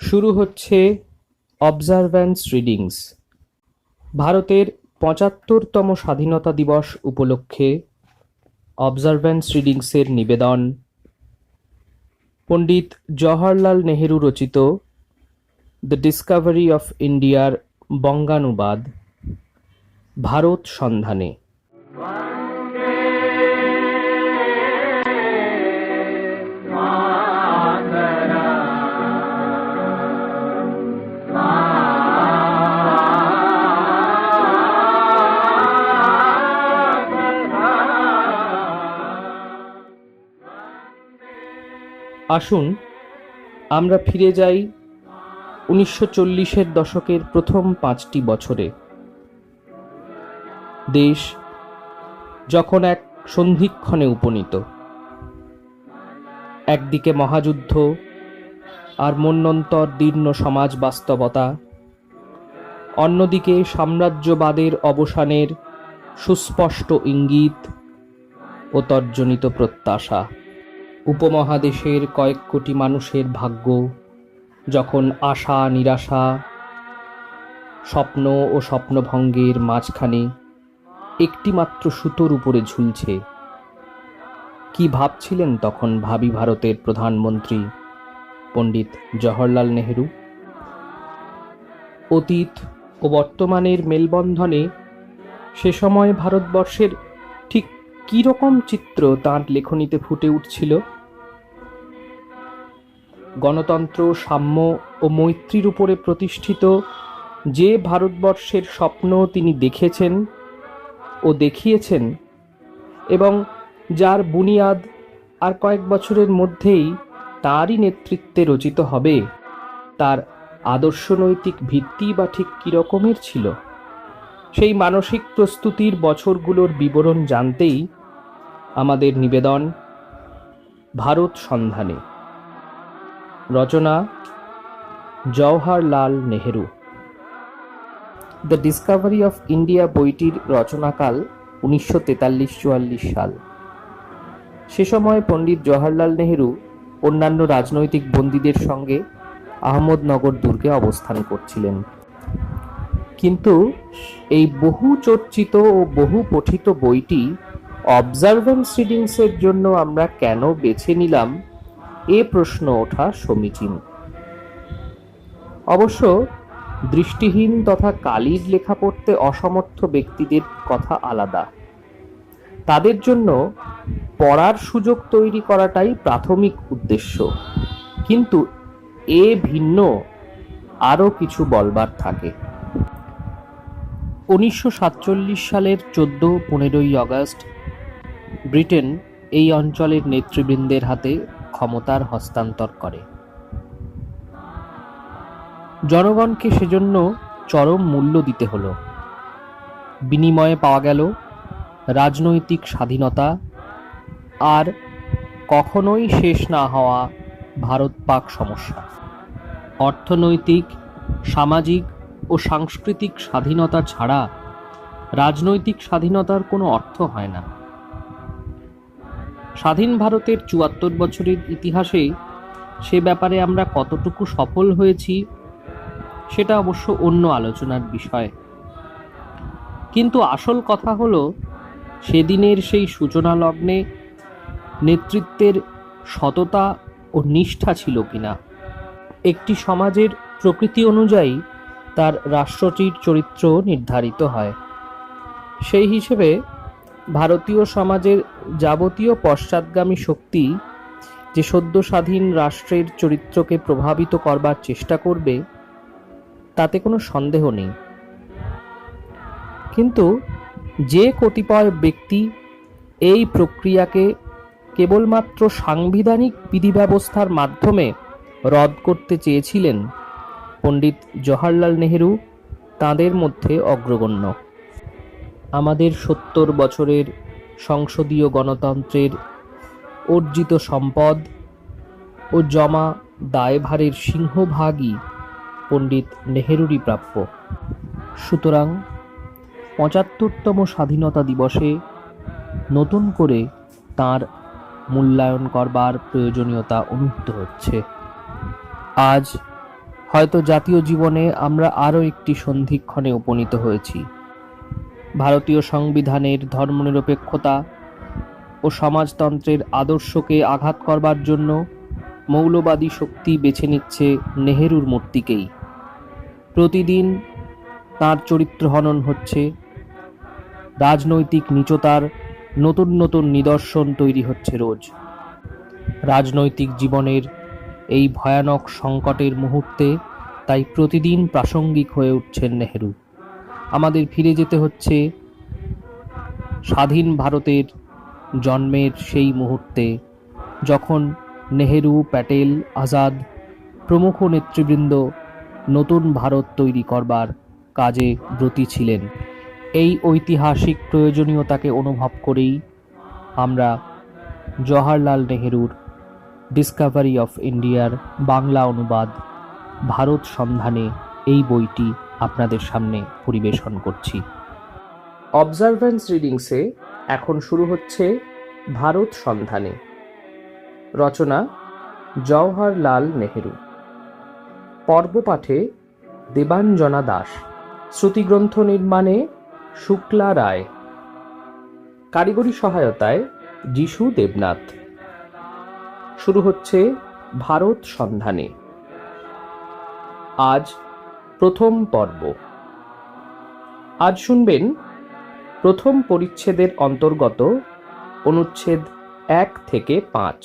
শুরু হচ্ছে অবজারভ্যান্স রিডিংস। ভারতের ৭৫তম স্বাধীনতা দিবস উপলক্ষে অবজারভ্যান্স রিডিংসের নিবেদন পণ্ডিত জওহরলাল নেহেরু রচিত দ্য ডিসকভারি অফ ইন্ডিয়ার বঙ্গানুবাদ ভারত সন্ধানে। আসুন আমরা ফিরে যাই ১৯৪০-এর দশকের প্রথম ৫টি বছরে। দেশ যখন এক সন্ধিক্ষণে উপনীত, একদিকে মহাযুদ্ধ আর মন্বন্তর দীর্ণ সমাজ বাস্তবতা, অন্যদিকে সাম্রাজ্যবাদের অবসানের সুস্পষ্ট ইঙ্গিত ও তর্জনিত প্রত্যাশা। উপমহাদেশের কয়েক কোটি মানুষের ভাগ্য যখন আশা নিরাশা, স্বপ্ন ও স্বপ্নভঙ্গের মাঝখানে একটিমাত্র সুতোর উপরে ঝুলছে, কি ভাবছিলেন তখন ভাবী ভারতের প্রধানমন্ত্রী পণ্ডিত জওহরলাল নেহেরু? অতীত ও বর্তমানের মেলবন্ধনে সে সময় ভারতবর্ষের ঠিক কী রকম চিত্র তাঁর লেখনীতে ফুটে উঠছিল? গণতন্ত্র, সাম্য ও মৈত্রীর উপরে প্রতিষ্ঠিত যে ভারতবর্ষের স্বপ্ন তিনি দেখেছেন ও দেখিয়েছেন, এবং যার বুনিয়াদ আর কয়েক বছরের মধ্যেই তাঁরই নেতৃত্বে রচিত হবে, তার আদর্শনৈতিক ভিত্তি বা ঠিক কী রকমের ছিল, সেই মানসিক প্রস্তুতির বছরগুলোর বিবরণ জানতেই আমাদের নিবেদন ভারত সন্ধানে। রচনা Jawaharlal Nehru. The discovery of India বইটির রচনাকাল ১৯৪৩-৪৪ সাল। সে সময় পণ্ডিত জওহরলাল নেহেরু অন্যান্য রাজনৈতিক বন্দীদের সঙ্গে আহমদনগর দুর্গে অবস্থান করছিলেন। কিন্তু এই বহু চর্চিত ও বহু পঠিত বইটি অবজারভ্যান্স রিডিংসের জন্য আমরা কেন বেছে নিলাম, এ প্রশ্ন ওঠা সমীচীন। অবশ্য দৃষ্টিহীন তথা কালির লেখা পড়তে অসমর্থ ব্যক্তিদের কথা আলাদা। তাদের জন্য পড়ার সুযোগ তৈরি করাটাই প্রাথমিক উদ্দেশ্য। কিন্তু এ ভিন্ন আরও কিছু বলবার থাকে। ১৯৪৭ সালের ১৪-১৫ আগস্ট ব্রিটেন এই অঞ্চলের নেতৃবৃন্দের হাতে ক্ষমতার হস্তান্তর করে। জনগণকে সেজন্য চরম মূল্য দিতে হলো। বিনিময়ে পাওয়া গেল রাজনৈতিক স্বাধীনতা আর কখনোই শেষ না হওয়া ভারত পাক সমস্যা। অর্থনৈতিক, সামাজিক ও সাংস্কৃতিক স্বাধীনতা ছাড়া রাজনৈতিক স্বাধীনতার কোনো অর্থ হয় না। স্বাধীন ভারতের ৭৪ বছরের ইতিহাসে সে ব্যাপারে আমরা কতটুকু সফল হয়েছি সেটা অবশ্য অন্য আলোচনার বিষয়। কিন্তু আসল কথা হলো, সেদিনের সেই সূচনা লগ্নে নেতৃত্বের সততা ও নিষ্ঠা ছিল কিনা। একটি সমাজের প্রকৃতি অনুযায়ী তার রাষ্ট্রটির চরিত্র নির্ধারিত হয়। সেই হিসেবে ভারতীয় সমাজের যাবতীয় পশ্চাৎগামী শক্তি যে সদ্য স্বাধীন রাষ্ট্রের চরিত্রকে প্রভাবিত করবার চেষ্টা করবে, তাতে কোনো সন্দেহ নেই। কিন্তু যে কতিপয় ব্যক্তি এই প্রক্রিয়াকে কেবলমাত্র সাংবিধানিক বিধিব্যবস্থার মাধ্যমে রদ করতে চেয়েছিলেন, পণ্ডিত জওহরলাল নেহেরু তাঁদের মধ্যে অগ্রগণ্য। আমাদের ৭০ বছরের সংসদীয় গণতন্ত্রের অর্জিত সম্পদ ও জমা দায়ভারের সিংহভাগই পণ্ডিত নেহেরুরই প্রাপ্য। সুতরাং ৭৫তম স্বাধীনতা দিবসে নতুন করে তাঁর মূল্যায়ন করবার প্রয়োজনীয়তা অনুভূত হচ্ছে। আজ হয়তো জাতীয় জীবনে আমরা আরও একটি সন্ধিক্ষণে উপনীত হয়েছি। ভারতীয় সংবিধানের ধর্মনিরপেক্ষতা ও সমাজতন্ত্রের আদর্শকে আঘাত করবার জন্য মৌলবাদী শক্তি বেছে নিচ্ছে নেহেরুর মূর্তিকেই। প্রতিদিন তাঁর চরিত্র হনন হচ্ছে, রাজনৈতিক নীচতার নতুন নতুন নিদর্শন তৈরি হচ্ছে রোজ। রাজনৈতিক জীবনের এই ভয়ানক সংকটের মুহূর্তে তাই প্রতিদিন প্রাসঙ্গিক হয়ে উঠছেন নেহেরু। আমাদের ফিরে যেতে হচ্ছে স্বাধীন ভারতের জন্মের সেই মুহূর্তে, যখন নেহেরু, প্যাটেল, আজাদ প্রমুখ নেতৃবৃন্দ নতুন ভারত তৈরি করবার কাজে ব্রতী ছিলেন। এই ঐতিহাসিক প্রয়োজনীয়তাকে অনুভব করেই আমরা জওহরলাল নেহেরুর ডিসকভারি অফ ইন্ডিয়ার বাংলা অনুবাদ ভারত সন্ধানে এই বইটি আপনাদের সামনে পরিবেশন করছি। অবজারভেন্স রিডিংসে এখন শুরু হচ্ছে ভারত সন্ধানে। রচনা জওহরলাল নেহেরু। পর্ব পাঠে দেবাঞ্জনা দাস। শ্রুতিগ্রন্থ নির্মাণে শুক্লা রায়। কারিগরি সহায়তায় যিশু দেবনাথ। শুরু হচ্ছে ভারত সন্ধানে। আজ প্রথম পর্ব। আজ শুনবেন প্রথম পরিচ্ছেদের অন্তর্গত অনুচ্ছেদ 1 থেকে 5।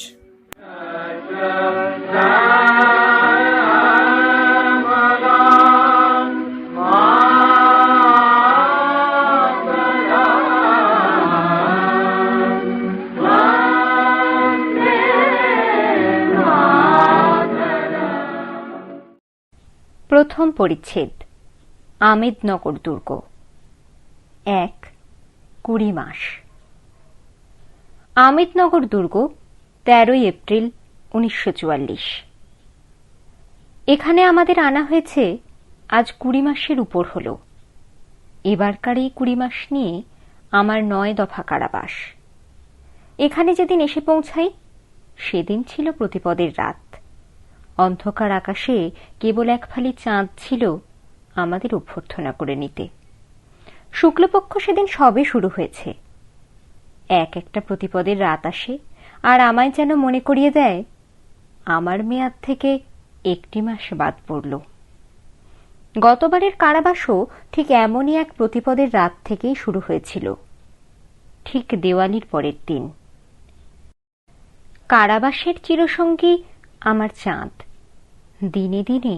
প্রথম পরিচ্ছেদ। আমেদনগর দুর্গ। 1, 20 মাস। আমেদনগর দুর্গ 13 এপ্রিল 1944। এখানে আমাদের আনা হয়েছে আজ 20 মাসের উপর হল। এবারকার এই 20 মাস নিয়ে আমার 9 দফা কারাবাস। এখানে যেদিন এসে পৌঁছাই সেদিন ছিল প্রতিপদের রাত। অন্ধকার আকাশে কেবল এক ফালি চাঁদ ছিল আমাদের অভ্যর্থনা করে নিতে। শুক্লপক্ষ সেদিন সবে শুরু হয়েছে। এক একটা প্রতিপদের রাত আসে আর আমায় যেন মনে করিয়ে দেয় আমার মেয়াদ থেকে 1 মাস বাদ পড়ল। গতবারের কারাবাসও ঠিক এমনই এক প্রতিপদের রাত থেকেই শুরু হয়েছিল, ঠিক দেওয়ালির পরের দিন। কারাবাসের চিরসঙ্গী আমার চাঁদ। দিনে দিনে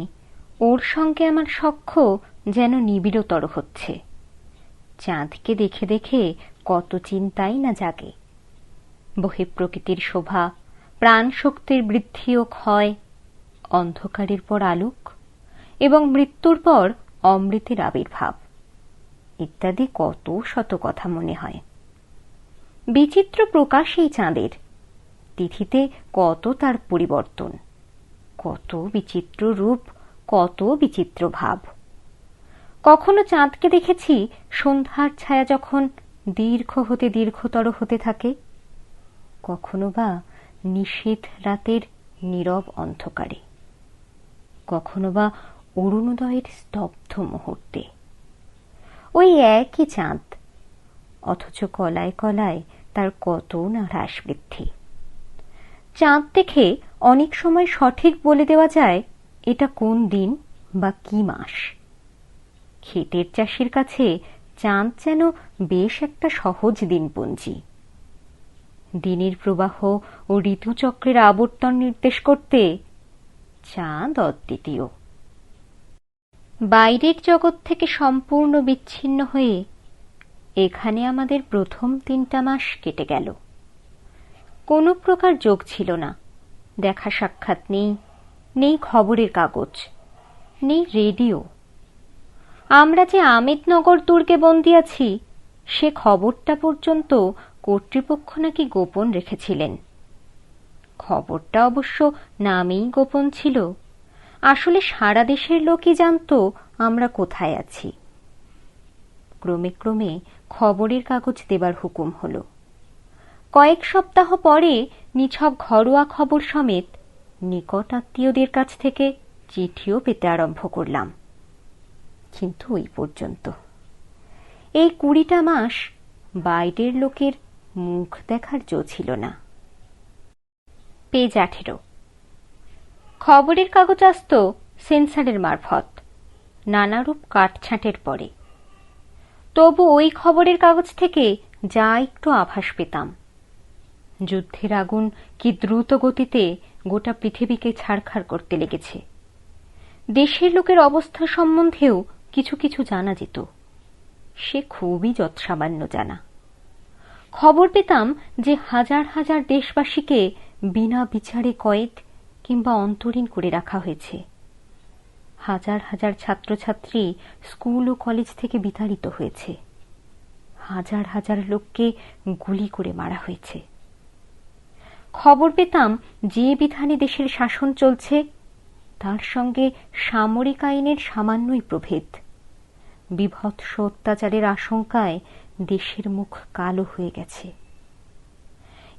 ওর সঙ্গে আমার সখ্য যেন নিবিড়তর হচ্ছে। চাঁদকে দেখে দেখে কত চিন্তাই না জাগে। বহিঃপ্রকৃতির শোভা, প্রাণ শক্তির বৃদ্ধি ও ক্ষয়, অন্ধকারের পর আলোক এবং মৃত্যুর পর অমৃতের আবির্ভাব ইত্যাদি কত শত কথা মনে হয়। বিচিত্র প্রকাশ এই চাঁদের। তিথিতে কত তার পরিবর্তন, কত বিচিত্র রূপ, কত বিচিত্র ভাব। কখনো চাঁদকে দেখেছি সন্ধ্যার ছায়া যখন দীর্ঘ হতে দীর্ঘতর হতে থাকে, কখনো বা নিশীথ রাতের নীরব অন্ধকারে, কখনো বা অরুণোদয়ের স্তব্ধ মুহূর্তে। ওই একই চাঁদ, অথচ কলায় কলায় তার কত না হ্রাস বৃদ্ধি। চাঁদ দেখে অনেক সময় সঠিক বলে দেওয়া যায় এটা কোন দিন বা কি মাস। ক্ষেতের চাষির কাছে চাঁদ যেন বেশ একটা সহজ দিনপঞ্জি। দিনের প্রবাহ ও ঋতুচক্রের আবর্তন নির্দেশ করতে চাঁদ অদ্বিতীয়। বাইরের জগৎ থেকে সম্পূর্ণ বিচ্ছিন্ন হয়ে এখানে আমাদের প্রথম 3টা মাস কেটে গেল। কোনো প্রকার যোগ ছিল না, দেখা সাক্ষাৎ নেই, নেই খবরের কাগজ, নেই রেডিও। আমরা যে আমেদনগর দুর্গে বন্দী আছি সে খবরটা পর্যন্ত কর্তৃপক্ষ নাকি গোপন রেখেছিলেন। খবরটা অবশ্য নামেই গোপন ছিল, আসলে সারা দেশের লোকই জানত আমরা কোথায় আছি। ক্রমে ক্রমে খবরের কাগজ দেবার হুকুম হলো। কয়েক সপ্তাহ পরে নিছক ঘরোয়া খবর সমেত নিকট আত্মীয়দের কাছ থেকে চিঠিও পেতে আরম্ভ করলাম, কিন্তু ওই পর্যন্ত। এই 20টা মাস বাইরের লোকের মুখ দেখার জো ছিল না। পেজ 18। খবরের কাগজ আসত সেন্সারের মারফত, নানারূপ কাটছাঁটের পরে। তবু ওই খবরের কাগজ থেকে যা একটু আভাস পেতাম। যুদ্ধের আগুন কি দ্রুত গতিতে গোটা পৃথিবীকে ছাড়খাড় করতে লেগেছে। দেশের লোকের অবস্থা সম্বন্ধেও কিছু কিছু জানা যেত, সে খুবই যৎসামান্য জানা। খবর পেতাম যে হাজার হাজার দেশবাসীকে বিনা বিচারে কয়েদ কিংবা অন্তরীণ করে রাখা হয়েছে। হাজার হাজার ছাত্রছাত্রী স্কুল ও কলেজ থেকে বিতাড়িত হয়েছে। হাজার হাজার লোককে গুলি করে মারা হয়েছে। খবর পেতাম যে বিধানে দেশের শাসন চলছে তার সঙ্গে সামরিক আইনের সামান্যই প্রভেদ। বিভৎস অত্যাচারের আশঙ্কায় দেশের মুখ কালো হয়ে গেছে।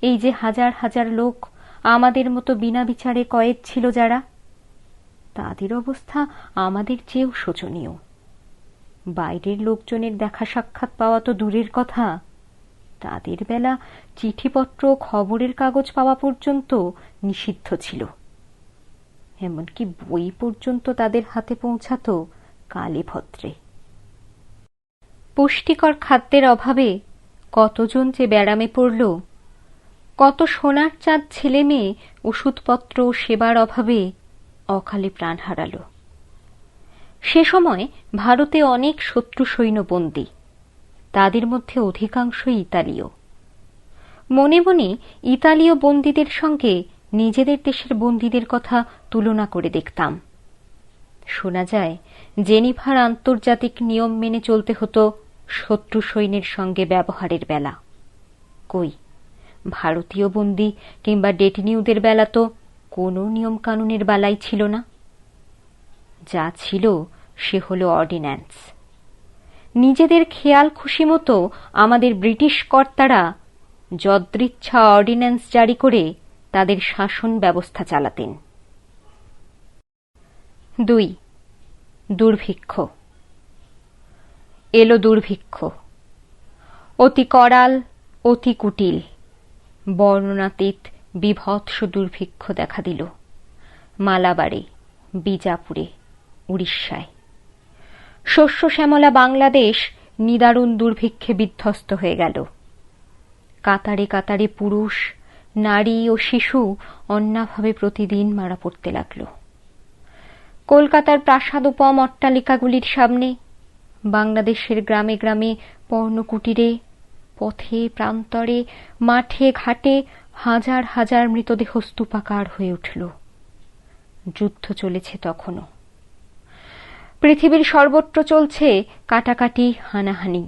এই যে হাজার হাজার লোক আমাদের মতো বিনা বিচারে কয়েদ ছিল যারা, তাদের অবস্থা আমাদের চেয়েও শোচনীয়। বাইরের লোকজনের দেখা সাক্ষাৎ পাওয়া তো দূরের কথা, তাদের বেলা চিঠিপত্র খবরের কাগজ পাওয়া পর্যন্ত নিষিদ্ধ ছিল। এমনকি বই পর্যন্ত তাদের হাতে পৌঁছাত কালে ভদ্রে। পুষ্টিকর খাদ্যের অভাবে কতজন যে ব্যারামে পড়ল, কত সোনার চাঁদ ছেলে মেয়ে ওষুধপত্র ও সেবার অভাবে অকালে প্রাণ হারাল। সে সময় ভারতে অনেক শত্রু সৈন্য বন্দী, তাদের মধ্যে অধিকাংশই ইতালীয়। মনে মনে ইতালীয় বন্দীদের সঙ্গে নিজেদের দেশের বন্দীদের কথা তুলনা করে দেখতাম। শোনা যায় জেনিভার আন্তর্জাতিক নিয়ম মেনে চলতে হতো শত্রু সৈন্যের সঙ্গে ব্যবহারের বেলা। কই, ভারতীয় বন্দী কিংবা ডেটিনিউদের বেলা তো কোনো নিয়ম কানুনের বালাই ছিল না। যা ছিল সে হলো অর্ডিন্যান্স। নিজেদের খেয়াল খুশি মতো আমাদের ব্রিটিশ কর্তারা যদৃচ্ছা অর্ডিন্যান্স জারি করে তাদের শাসন ব্যবস্থা চালাতেন। 2. দুর্ভিক্ষ। এলো দুর্ভিক্ষ, অতি করাল, অতি কুটিল, বর্ণনাতীত বিভৎস দুর্ভিক্ষ দেখা দিল মালাবারে, বিজাপুরে, উড়িষ্যায়। শস্য শ্যামলা বাংলাদেশ নিদারুণ দুর্ভিক্ষে বিধ্বস্ত হয়ে গেল। কাতারে কাতারে পুরুষ, নারী ও শিশু অন্যাভাবে প্রতিদিন মারা পড়তে লাগল। কলকাতার প্রাসাদোপম অট্টালিকাগুলির সামনে, বাংলাদেশের গ্রামে গ্রামে, পর্ণকুটিরে, পথে প্রান্তরে, মাঠে ঘাটে হাজার হাজার মৃতদেহ স্তূপাকার হয়ে উঠল। যুদ্ধ চলেছে তখনও। পৃথিবীর সর্বত্র চলছে কাটাকাটি, হানাহানি।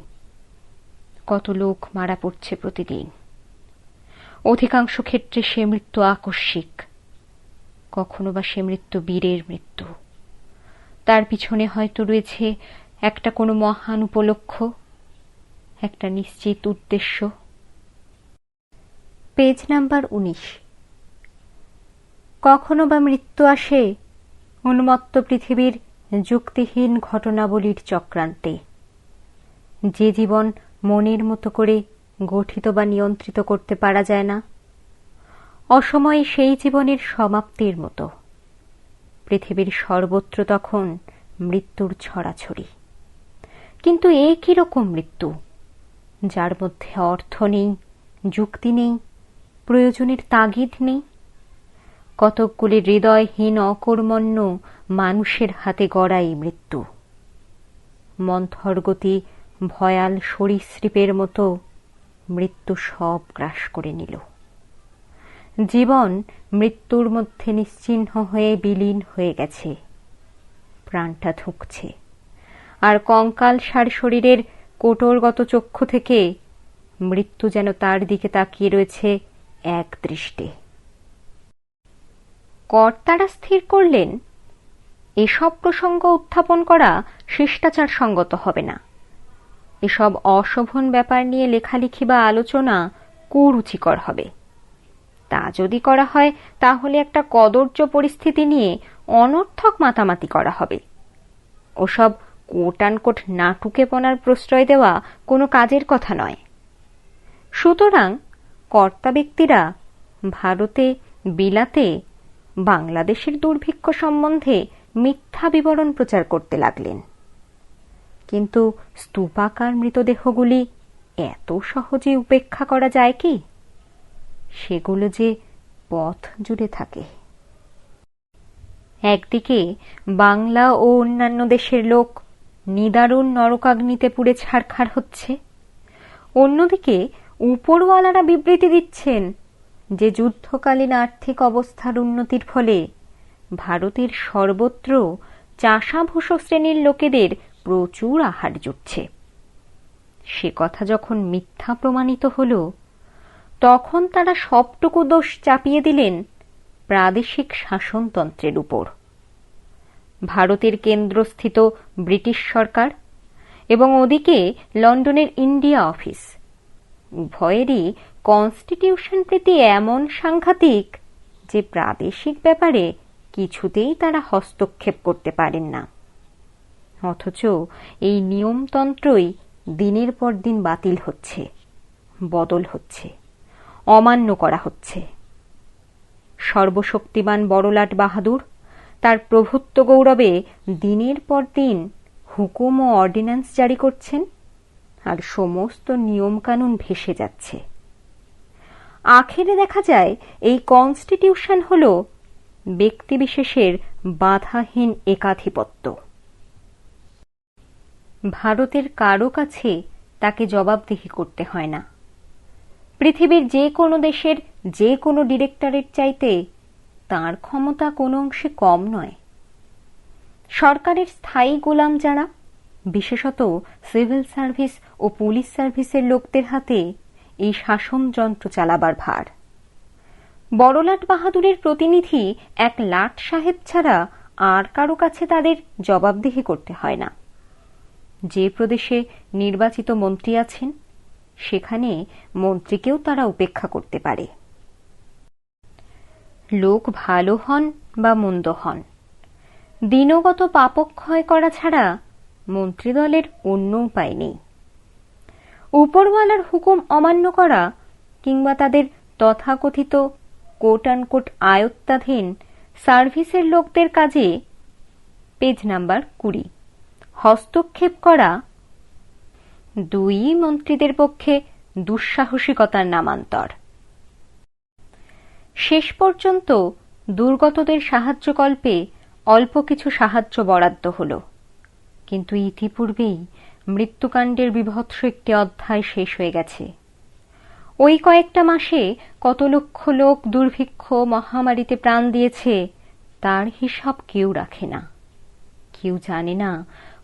কত লোক মারা পড়ছে প্রতিদিন। অধিকাংশ ক্ষেত্রে সে মৃত্যু আকস্মিক, কখনো বা সে মৃত্যু বীরের মৃত্যু। তার পিছনে হয়তো রয়েছে একটা কোনো মহান উপলক্ষ, একটা নিশ্চিত উদ্দেশ্য। Page number 19। কখনো বা মৃত্যু আসে উন্মত্ত পৃথিবীর যুক্তিহীন ঘটনাবলীর চক্রান্তে। যে জীবন মনের মতো করে গঠিত বা নিয়ন্ত্রিত করতে পারা যায় না, অসময়ে সেই জীবনের সমাপ্তির মতো। পৃথিবীর সর্বত্র তখন মৃত্যুর ছড়াছড়ি। কিন্তু এ কিরকম মৃত্যু, যার মধ্যে অর্থ নেই, যুক্তি নেই, প্রয়োজনের তাগিদ নেই? কতকগুলি হৃদয়হীন অকর্মণ্য মানুষের হাতে গড়া এই মৃত্যু। মন্থরগতি ভয়াল সরীসৃপের মতো মৃত্যু সব গ্রাস করে নিল। জীবন মৃত্যুর মধ্যে নিশ্চিহ্ন হয়ে বিলীন হয়ে গেছে। প্রাণটা ধুঁকছে, আর কঙ্কাল সার শরীরের কোটরগত চক্ষু থেকে মৃত্যু যেন তার দিকে তাকিয়ে রয়েছে এক দৃষ্টে। কর্তারা স্থির করলেন এসব প্রসঙ্গ উত্থাপন করা শিষ্টাচার সঙ্গত হবে না। এসব অশোভন ব্যাপার নিয়ে লেখালেখি বা আলোচনা কুরুচিকর হবে। তা যদি করা হয় তাহলে একটা কদর্য পরিস্থিতি নিয়ে অনর্থক মাতামাতি করা হবে। ওসব কোট আনকোট নাটুকেপনার প্রশ্রয় দেওয়া কোনো কাজের কথা নয়। সুতরাং কর্তা ব্যক্তিরা ভারতে, বিলাতে বাংলাদেশের দুর্ভিক্ষ সম্বন্ধে মিথ্যা বিবরণ প্রচার করতে লাগলেন। কিন্তু স্তূপাকার মৃতদেহগুলি এত সহজে উপেক্ষা করা যায় কি? সেগুলো যে পথ জুড়ে থাকে। একদিকে বাংলা ও অন্যান্য দেশের লোক নিদারুণ নরকাগ্নিতে পুড়ে ছারখার হচ্ছে, অন্যদিকে উপরওয়ালারা বিবৃতি দিচ্ছেন যে যুদ্ধকালীন আর্থিক অবস্থার উন্নতির ফলে ভারতের সর্বত্র চাষাভূষ শ্রেণীর লোকেদের প্রচুর আহার জুটছে। সে কথা যখন মিথ্যা প্রমাণিত হল, তখন তারা সবটুকু দোষ চাপিয়ে দিলেন প্রাদেশিক শাসনতন্ত্রের উপর। ভারতের কেন্দ্রস্থিত ব্রিটিশ সরকার এবং ওদিকে লন্ডনের ইন্ডিয়া অফিস, উভয়েরই কনস্টিটিউশন প্রীতি এমন সাংঘাতিক যে প্রাদেশিক ব্যাপারে কিছুতেই তারা হস্তক্ষেপ করতে পারেন না। অথচ এই নিয়মতন্ত্রই দিনের পর দিন বাতিল হচ্ছে, বদল হচ্ছে, অমান্য করা হচ্ছে। সর্বশক্তিমান বড়লাট বাহাদুর তার প্রভুত্ব গৌরবে দিনের পর দিন হুকুম ও অর্ডিন্যান্স জারি করছেন, আর সমস্ত নিয়মকানুন ভেসে যাচ্ছে। আখেরে দেখা যায় এই কনস্টিটিউশন হল ব্যক্তিবিশেষের বাধাহীন একাধিপত্য। ভারতের কারো কাছে তাকে জবাবদিহি করতে হয় না। পৃথিবীর যে কোনো দেশের যে কোনো ডিরেক্টরের চাইতে তার ক্ষমতা কোনো অংশে কম নয়। সরকারের স্থায়ী গোলাম যারা, বিশেষত সিভিল সার্ভিস ও পুলিশ সার্ভিসের লোকদের হাতে এই শাসনযন্ত্র চালাবার ভার। বড়লাট বাহাদুরের প্রতিনিধি এক লাট সাহেব ছাড়া আর কারো কাছে তাদের জবাবদিহি করতে হয় না। যে প্রদেশে নির্বাচিত মন্ত্রী আছেন, সেখানে মন্ত্রীকেও তারা উপেক্ষা করতে পারে। লোক ভালো হন বা মন্দ হন, দিনগত পাপক্ষয় করা ছাড়া মন্ত্রীদলের অন্য উপায় নেই। উপরওয়ালার হুকুম অমান্য করা কিংবা তাদের তথাকথিত কোট আনকোট আয়ত্তাধীন সার্ভিসের লোকদের কাজে পেজ নাম্বার 20 হস্তক্ষেপ করা দুই মন্ত্রীদের পক্ষে দুঃসাহসিকতার নামান্তর। শেষ পর্যন্ত দুর্গতদের সাহায্যকল্পে অল্প কিছু সাহায্য বরাদ্দ হল, কিন্তু ইতিপূর্বেই মৃত্যুকাণ্ডের বিভৎস একটি অধ্যায় শেষ হয়ে গেছে। ওই কয়েকটা মাসে কত লক্ষ লোক দুর্ভিক্ষ মহামারীতে প্রাণ দিয়েছে তার হিসাব কেউ রাখে না। কেউ জানে না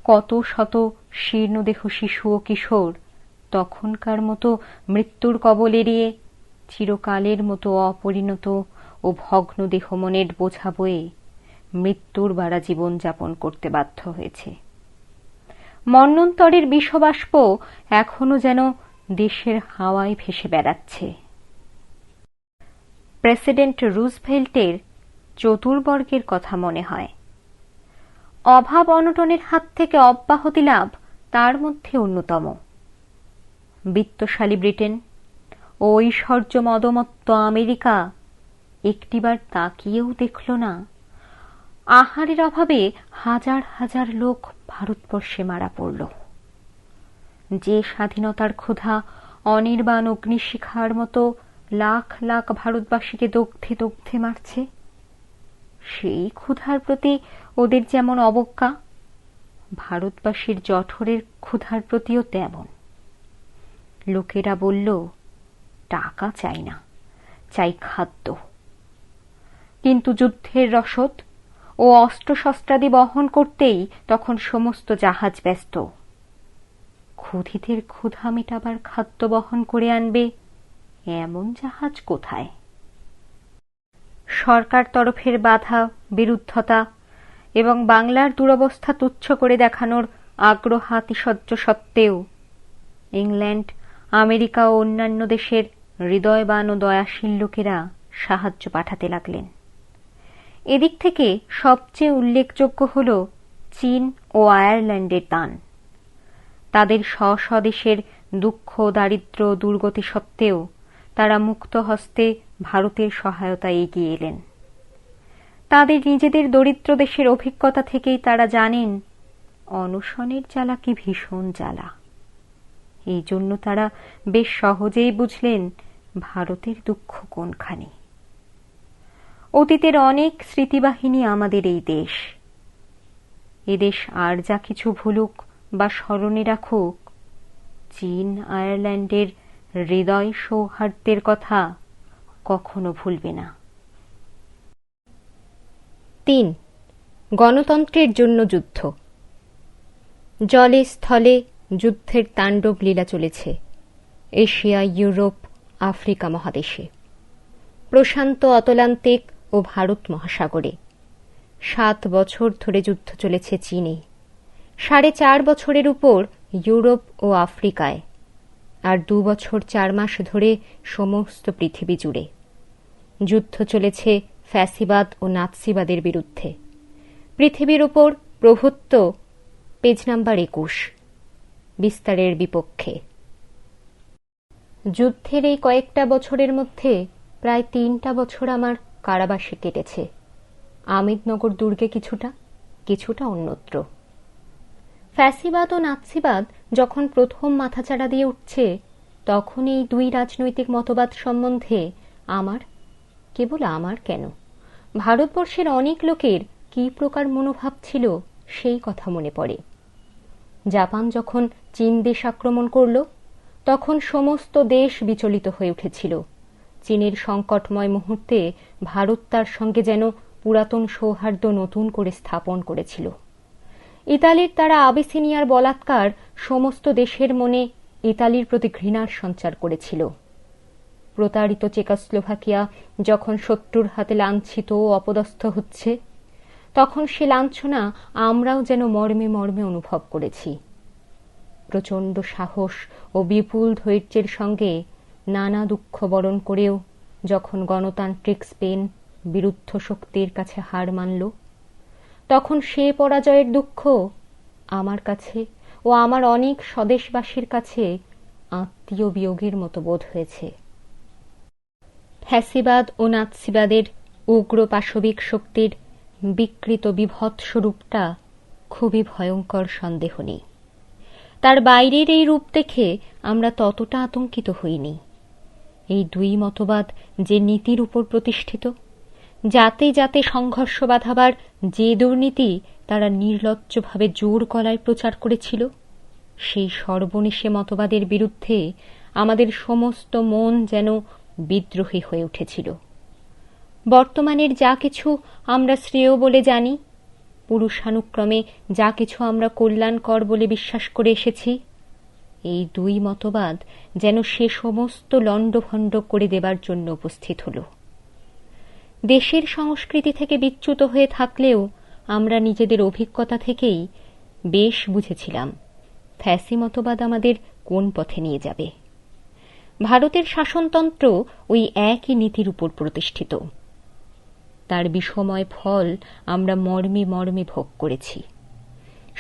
কত শত শীর্ণদেহ শিশু ও কিশোর তখনকার মতো মৃত্যুর কবল এড়িয়ে চিরকালের মতো অপরিণত ও ভগ্ন দেহ মনের বোঝা বয়ে মৃত্যুর বাড়া জীবন যাপন করতে বাধ্য হয়েছে। মন্বন্তরের বিষবাষ্প এখনো যেন দেশের হাওয়ায় ভেসে বেড়াচ্ছে। প্রেসিডেন্ট রুজভেল্টের চতুর্বর্গের কথা মনে হয়। অভাব অনটনের হাত থেকে অব্যাহতি লাভ তার মধ্যে অন্যতম। বিত্তশালী ব্রিটেন ও ঐশ্বর্য মদমত্ত আমেরিকা একটিবার তাকিয়েও দেখল না আহারের অভাবে হাজার হাজার লোক ভারতবর্ষে মারা পড়ল। যে স্বাধীনতার ক্ষুধা অনির্বাণ অগ্নিশিখার মতো লাখ লাখ ভারতবাসীকে দগ্ধে দগ্ধে মারছে, সেই ক্ষুধার প্রতি ওদের যেমন অবজ্ঞা, ভারতবাসীর জঠরের ক্ষুধার প্রতিও তেমন। লোকেরা বলল, টাকা চাই না, চাই খাদ্য। কিন্তু যুদ্ধের রসদ ও অস্ত্রশস্ত্রাদি বহন করতেই তখন সমস্ত জাহাজ ব্যস্ত। ক্ষুধিতের ক্ষুধা মেটাবার খাদ্য বহন করে আনবে এমন জাহাজ কোথায়? সরকার তরফের বাধা, বিরুদ্ধতা এবং বাংলার দুরবস্থা তুচ্ছ করে দেখানোর আগ্রহাতিশয্য সত্ত্বেও ইংল্যান্ড, আমেরিকা ও অন্যান্য দেশের হৃদয়বান ও দয়াশীল লোকেরা সাহায্য পাঠাতে লাগলেন। এদিক থেকে সবচেয়ে উল্লেখযোগ্য হল চীন ও আয়ারল্যান্ডের দান। তাদের স্বদেশের দুঃখ দারিদ্র দুর্গতি সত্ত্বেও তারা মুক্ত হস্তে ভারতের সহায়তায় এগিয়ে এলেন। তাদের নিজেদের দরিদ্র দেশের অভিজ্ঞতা থেকেই তারা জানেন অনশনের জ্বালা কি ভীষণ জ্বালা। এই জন্য তারা বেশ সহজেই বুঝলেন ভারতের দুঃখ কোনখানে। অতীতের অনেক স্মৃতিবাহিনী আমাদের এই দেশ। এদেশ আর যা কিছু ভুলুক বা স্মরণে রাখুক, চীন আয়ারল্যান্ডের হৃদয় সৌহার্দ্যের কথা কখনো ভুলবে না। ৩. গণতন্ত্রের জন্য যুদ্ধ। জলে স্থলে যুদ্ধের তাণ্ডব লীলা চলেছে এশিয়া, ইউরোপ, আফ্রিকা মহাদেশে, প্রশান্ত অতলান্তিক ও ভারত মহাসাগরে। ৭ বছর ধরে যুদ্ধ চলেছে চীনে, ৪.৫ বছরের উপর ইউরোপ ও আফ্রিকায়, আর ২ বছর ৪ মাস ধরে সমস্ত পৃথিবী জুড়ে। যুদ্ধ চলেছে ফ্যাসিবাদ ও নাৎসিবাদের বিরুদ্ধে। পৃথিবীর ওপর প্রভুত্ব, পেজ নাম্বার ২১, বিস্তারের বিপক্ষে। যুদ্ধের এই কয়েকটা বছরের মধ্যে প্রায় ৩টা বছর আমার কারাবাসে কেটেছে। আমিদনগর দুর্গে কিছুটা অন্যত্র। ফ্যাসিবাদ ও নাৎসিবাদ যখন প্রথম মাথাচাড়া দিয়ে উঠছে, তখন এই দুই রাজনৈতিক মতবাদ সম্বন্ধে কেবল আমার কেন, ভারতবর্ষের অনেক লোকের কি প্রকার মনোভাব ছিল সেই কথা মনে পড়ে। জাপান যখন চীন দেশ আক্রমণ করল, তখন সমস্ত দেশ বিচলিত হয়ে উঠেছিল। চীনের সংকটময় মুহূর্তে ভারত তার সঙ্গে যেন পুরাতন সৌহার্দ্য নতুন করে স্থাপন করেছিল। ইতালির দ্বারা আবিসিনিয়ার বলাৎকার সমস্ত দেশের মনে ইতালির প্রতি ঘৃণার সঞ্চার করেছিল। প্রতারিত চেকোস্লোভাকিয়া যখন শত্রুর হাতে লাঞ্ছিত ও অপদস্থ হচ্ছে, তখন সে লাঞ্ছনা আমরাও যেন মর্মে মর্মে অনুভব করেছি। প্রচণ্ড সাহস ও বিপুল ধৈর্যের সঙ্গে নানা দুঃখ বরণ করেও যখন গণতান্ত্রিক স্পেন বিরুদ্ধ শক্তির কাছে হার মানল, তখন সে পরাজয়ের দুঃখ আমার কাছে ও আমার অনেক স্বদেশবাসীর কাছে আত্মীয় বিয়োগের মতো বোধ হয়েছে। ফ্যাসিবাদ ও নাৎসিবাদের উগ্র পাশবিক শক্তির বিকৃত বিভৎস রূপটা খুবই ভয়ঙ্কর, সন্দেহ নেই। তার বাইরের এই রূপ দেখে আমরা ততটা আতঙ্কিত হইনি। এই দুই মতবাদ যে নীতির উপর প্রতিষ্ঠিত, যাতে যাতে সংঘর্ষ বাধাবার যে দুর্নীতি তারা নির্লজ্জভাবে জোর গলায় প্রচার করেছিল, সেই সর্বনেশে মতবাদের বিরুদ্ধে আমাদের সমস্ত মন যেন বিদ্রোহী হয়ে উঠেছিল। বর্তমানের যা কিছু আমরা শ্রেয় বলে জানি, পুরুষানুক্রমে যা কিছু আমরা কল্যাণকর বলে বিশ্বাস করে এসেছি, এই দুই মতবাদ যেন সে সমস্ত লণ্ডভণ্ড করে দেবার জন্য উপস্থিত হল। দেশের সংস্কৃতি থেকে বিচ্যুত হয়ে থাকলেও আমরা নিজেদের অভিজ্ঞতা থেকেই বেশ বুঝেছিলাম ফ্যাসি মতবাদ আমাদের কোন পথে নিয়ে যাবে। ভারতের শাসনতন্ত্র ওই একই নীতির উপর প্রতিষ্ঠিত। তার বিষময় ফল আমরা মর্মে মর্মে ভোগ করেছি।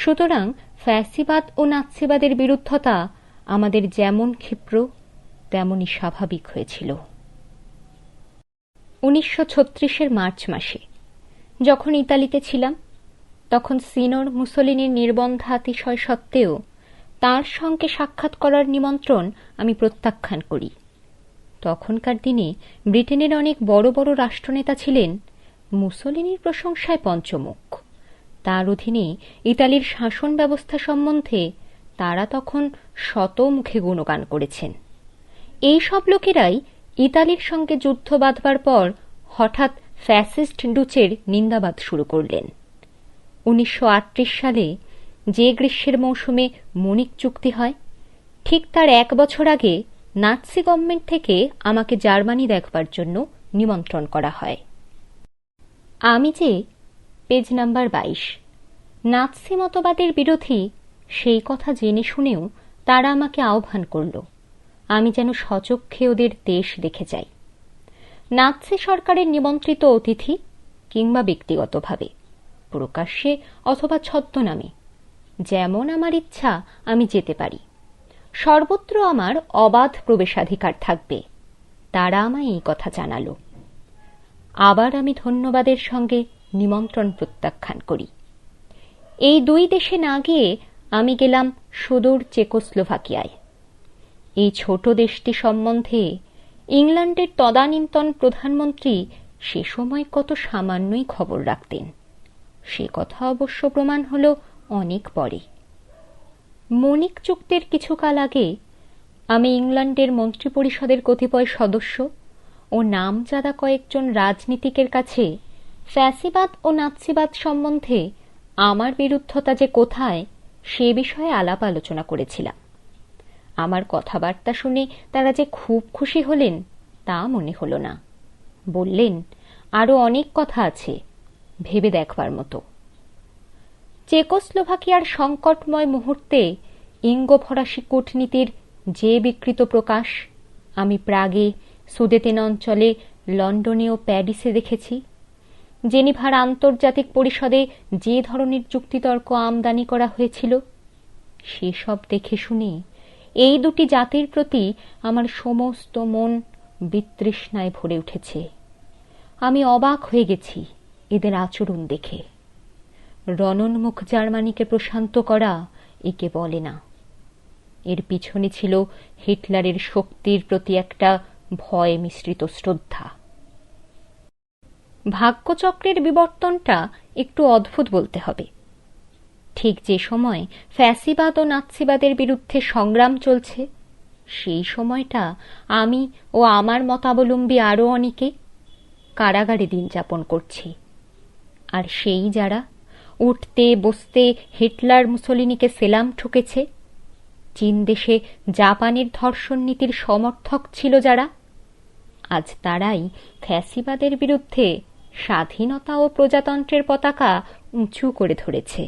সুতরাং ফ্যাসিবাদ ও নাৎসিবাদের বিরুদ্ধতা আমাদের যেমন ক্ষিপ্র তেমনই স্বাভাবিক হয়েছিল। ১৯৩৬ মার্চ মাসে যখন ইতালিতে ছিলাম, তখন সিনোর মুসোলিনির নির্বন্ধাতিশয় সত্ত্বেও তাঁর সঙ্গে সাক্ষাৎ করার নিমন্ত্রণ আমি প্রত্যাখ্যান করি। তখনকার দিনে ব্রিটেনের অনেক বড় বড় রাষ্ট্রনেতা ছিলেন মুসোলিনির প্রশংসায় পঞ্চমুখ। তার অধীনে ইতালির শাসন ব্যবস্থা সম্বন্ধে তারা তখন শত মুখে গুণগান করেছেন। এই সব লোকেরাই ইতালির সঙ্গে যুদ্ধ বাঁধবার পর হঠাৎ ফ্যাসিস্ট ডুচের নিন্দাবাদ শুরু করলেন। ১৯৩৮ সালে যে গ্রীষ্মের মৌসুমে মুনিক চুক্তি হয়, ঠিক তার ১ বছর আগে নাৎসি গভর্নমেন্ট থেকে আমাকে জার্মানি দেখবার জন্য নিমন্ত্রণ করা হয়। আমি যে, পেজ নাম্বার ২২, নাৎসি মতবাদের বিরোধী সেই কথা জেনে শুনেও তারা আমাকে আহ্বান করল আমি যেন সচক্ষে ওদের দেশ দেখে যাই। নাৎসি সরকারের নিমন্ত্রিত অতিথি কিংবা ব্যক্তিগতভাবে, প্রকাশ্যে অথবা ছদ্মনামে। যেমন আমার ইচ্ছা আমি যেতে পারি। সর্বত্র আমার অবাধ প্রবেশাধিকার থাকবে। তারা আমায় এই কথা জানালো। আবার আমি ধন্যবাদের সঙ্গে নিমন্ত্রণ প্রত্যাখ্যান করি। এই দুই দেশে না গিয়ে আমি গেলাম সুদূর চেকোস্লোভাকিয়ায়। এই ছোট দেশটি সম্বন্ধে ইংল্যান্ডের তদানীন্তন প্রধানমন্ত্রী সে সময় কত সামান্যই খবর রাখতেন, সে কথা অবশ্য প্রমাণ হল অনেক পরে। মনিক চুক্তির কিছুকাল আগে আমি ইংল্যান্ডের মন্ত্রিপরিষদের কতিপয় সদস্য ও নামজাদা কয়েকজন রাজনীতিকের কাছে ফ্যাসিবাদ ও নাৎসিবাদ সম্বন্ধে আমার বিরুদ্ধতা যে কোথায় সে বিষয়ে আলাপ আলোচনা করেছিলাম। আমার কথাবার্তা শুনে তারা যে খুব খুশি হলেন তা মনে হল না। বললেন, আরো অনেক কথা আছে, ভেবে দেখবার মতো। চেকোস্লোভাকিয়ার সংকটময় মুহূর্তে ইঙ্গ ফরাসি কূটনীতির যে বিকৃত প্রকাশ আমি প্রাগে, সুদেতেন অঞ্চলে, লন্ডনে ও প্যারিসে দেখেছি, জেনিভার আন্তর্জাতিক পরিষদে যে ধরনের যুক্তিতর্ক আমদানি করা হয়েছিল, সেসব দেখে শুনে এই দুটি জাতির প্রতি আমার সমস্ত মন বিতৃষ্ণায় ভরে উঠেছে। আমি অবাক হয়ে গেছি এদের আচরণ দেখে। রণোন্মুখ জার্মানিকে প্রশান্ত করা একে বলে না। এর পিছনে ছিল হিটলারের শক্তির প্রতি একটা ভয় মিশ্রিত শ্রদ্ধা। ভাগ্যচক্রের বিবর্তনটা একটু অদ্ভুত বলতে হবে। ঠিক যে সময় ফ্যাসিবাদ ও নাৎসিবাদের বিরুদ্ধে সংগ্রাম চলছে, সেই সময়টা আমি ও আমার মতাবলম্বী আরো অনেকে কারাগারে দিন যাপন করছি। আর সেই যারা উঠতে বসতে হিটলার মুসোলিনিকে সেলাম ঠুকেছে, চীন দেশে জাপানের ধর্ষণ নীতির সমর্থক ছিল যারা, আজ তারাই ফ্যাসিবাদের বিরুদ্ধে স্বাধীনতা ও প্রজাতন্ত্রের পতাকা উঁচু করে ধরেছে।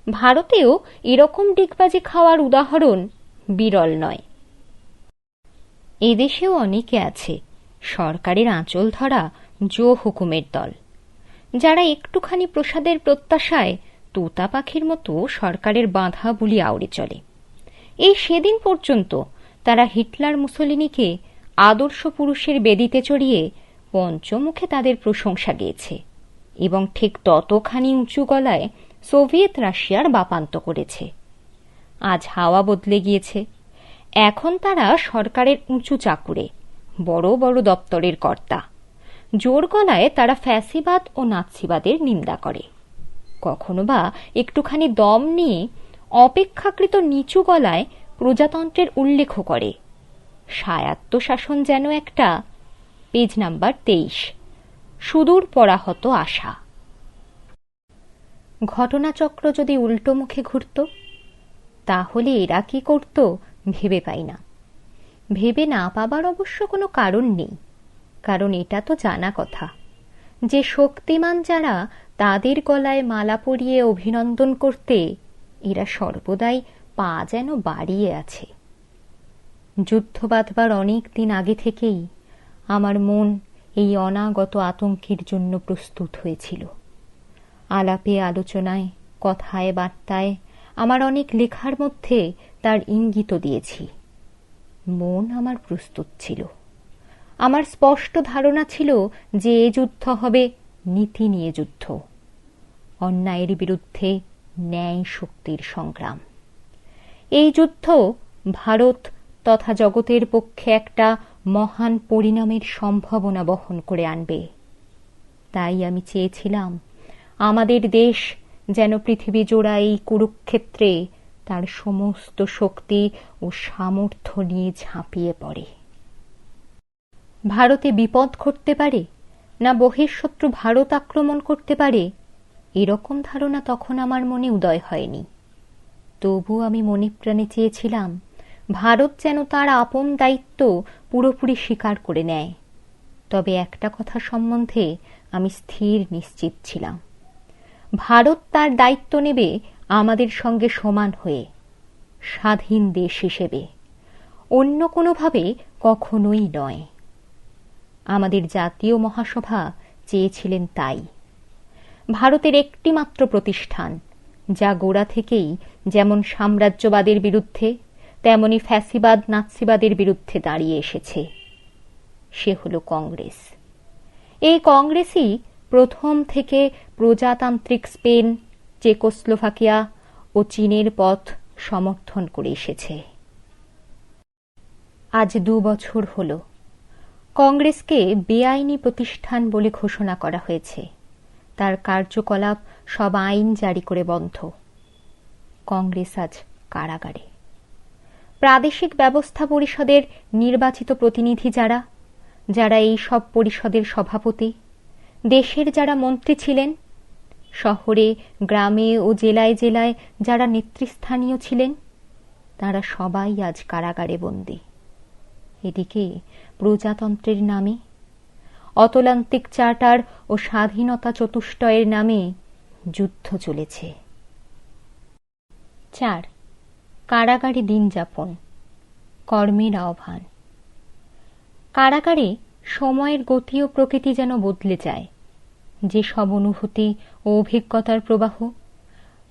ভারতেও এরকম ডিগবাজি খাওয়ার উদাহরণ বিরল নয়। এদেশেও অনেকে আছে সরকারের আঁচল ধরা জো হুকুমের দল, যারা একটুখানি প্রসাদের প্রত্যাশায় তোতা পাখির মতো সরকারের বাঁধা বুলি আউড়ে চলে। এই সেদিন পর্যন্ত তারা হিটলার মুসোলিনিকে আদর্শ পুরুষের বেদিতে চড়িয়ে পঞ্চমুখে তাদের প্রশংসা গেয়েছে এবং ঠিক ততখানি উঁচু গলায় সোভিয়েত রাশিয়ার বাপান্ত করেছে। আজ হাওয়া বদলে গিয়েছে। এখন তারা সরকারের উঁচু চাকুরে, বড় বড় দপ্তরের কর্তা। জোর গলায় তারা ফ্যাসিবাদ ও নাৎসিবাদের নিন্দা করে। কখনো বা একটুখানি দম নিয়ে অপেক্ষাকৃত নিচু গলায় প্রজাতন্ত্রের উল্লেখ করে। স্বায়ত্তশাসন যেন একটা, পেজ নাম্বার 23, সুদূর পরাহত আশা। ঘটনাচক্র যদি উল্টো মুখে ঘুরত, তাহলে এরা কি করত ভেবে পাই না। ভেবে না পাবার অবশ্য কোনো কারণ নেই, কারণ এটা তো জানা কথা যে শক্তিমান যারা তাদের গলায় মালা পরিয়ে অভিনন্দন করতে, এরা সর্বদাই পা যেন বাড়িয়ে আছে। যুদ্ধ বাঁধবার অনেক দিন আগে থেকেই আমার মন এই অনাগত আতঙ্কের জন্য প্রস্তুত হয়েছিল। আলাপে আলোচনায়, কথায় বার্তায়, আমার অনেক লেখার মধ্যে তার ইঙ্গিত দিয়েছি। মন আমার প্রস্তুত ছিল। আমার স্পষ্ট ধারণা ছিল যে এ যুদ্ধ হবে নীতি নিয়ে যুদ্ধ, অন্যায়ের বিরুদ্ধে ন্যায় শক্তির সংগ্রাম। এই যুদ্ধ ভারত তথা জগতের পক্ষে একটা মহান পরিণামের সম্ভাবনা বহন করে আনবে। তাই আমি চেয়েছিলাম আমাদের দেশ যেন পৃথিবী জোড়া এই কুরুক্ষেত্রে তার সমস্ত শক্তি ও সামর্থ্য নিয়ে ঝাঁপিয়ে পড়ে। ভারতে বিপদ ঘটতে পারে না বহিঃশত্রু ভারত আক্রমণ করতে পারে, এরকম ধারণা তখন আমার মনে উদয় হয়নি। তবু আমি মনে প্রাণে চেয়েছিলাম ভারত যেন তার আপন দায়িত্ব পুরোপুরি স্বীকার করে নেয়। তবে একটা কথা সম্বন্ধে আমি স্থির নিশ্চিত ছিলাম, ভারত তার দায়িত্ব নেবে আমাদের সঙ্গে সমান হয়ে, স্বাধীন দেশ হিসেবে, অন্য কোনোভাবে কখনোই নয়। আমাদের জাতীয় মহাসভা চেয়েছিলেন তাই। ভারতের একটি মাত্র প্রতিষ্ঠান যা গোড়া থেকেই যেমন সাম্রাজ্যবাদের বিরুদ্ধে তেমনি ফ্যাসিবাদ নাৎসিবাদের বিরুদ্ধে দাঁড়িয়ে এসেছে, সে হল কংগ্রেস। এই কংগ্রেসই প্রথম থেকে প্রজাতান্ত্রিক স্পেন, চেকোস্লোভাকিয়া ও চীনের পথ সমর্থন করে এসেছে। আজ 2 বছর হল কংগ্রেসকে বেআইনি প্রতিষ্ঠান বলে ঘোষণা করা হয়েছে। তার কার্যকলাপ সব আইন জারি করে বন্ধ। কংগ্রেস আজ কারাগারে। প্রাদেশিক ব্যবস্থা পরিষদের নির্বাচিত প্রতিনিধি যারা যারা এই সব পরিষদের সভাপতি, দেশের যারা মন্ত্রী ছিলেন, শহরে গ্রামে ও জেলায় জেলায় যারা নেতৃস্থানীয় ছিলেন, তারা সবাই আজ কারাগারে বন্দী। এদিকে প্রজাতন্ত্রের নামে, অতলান্তিক চার্টার ও স্বাধীনতা চতুষ্টয়ের নামে যুদ্ধ চলেছে। 4. কারাগারে দিন যাপন, কর্মের আহ্বান। কারাগারে সময়ের গতি ও প্রকৃতি যেন বদলে যায়। যে সব অনুভূতি ও অভিজ্ঞতার প্রবাহ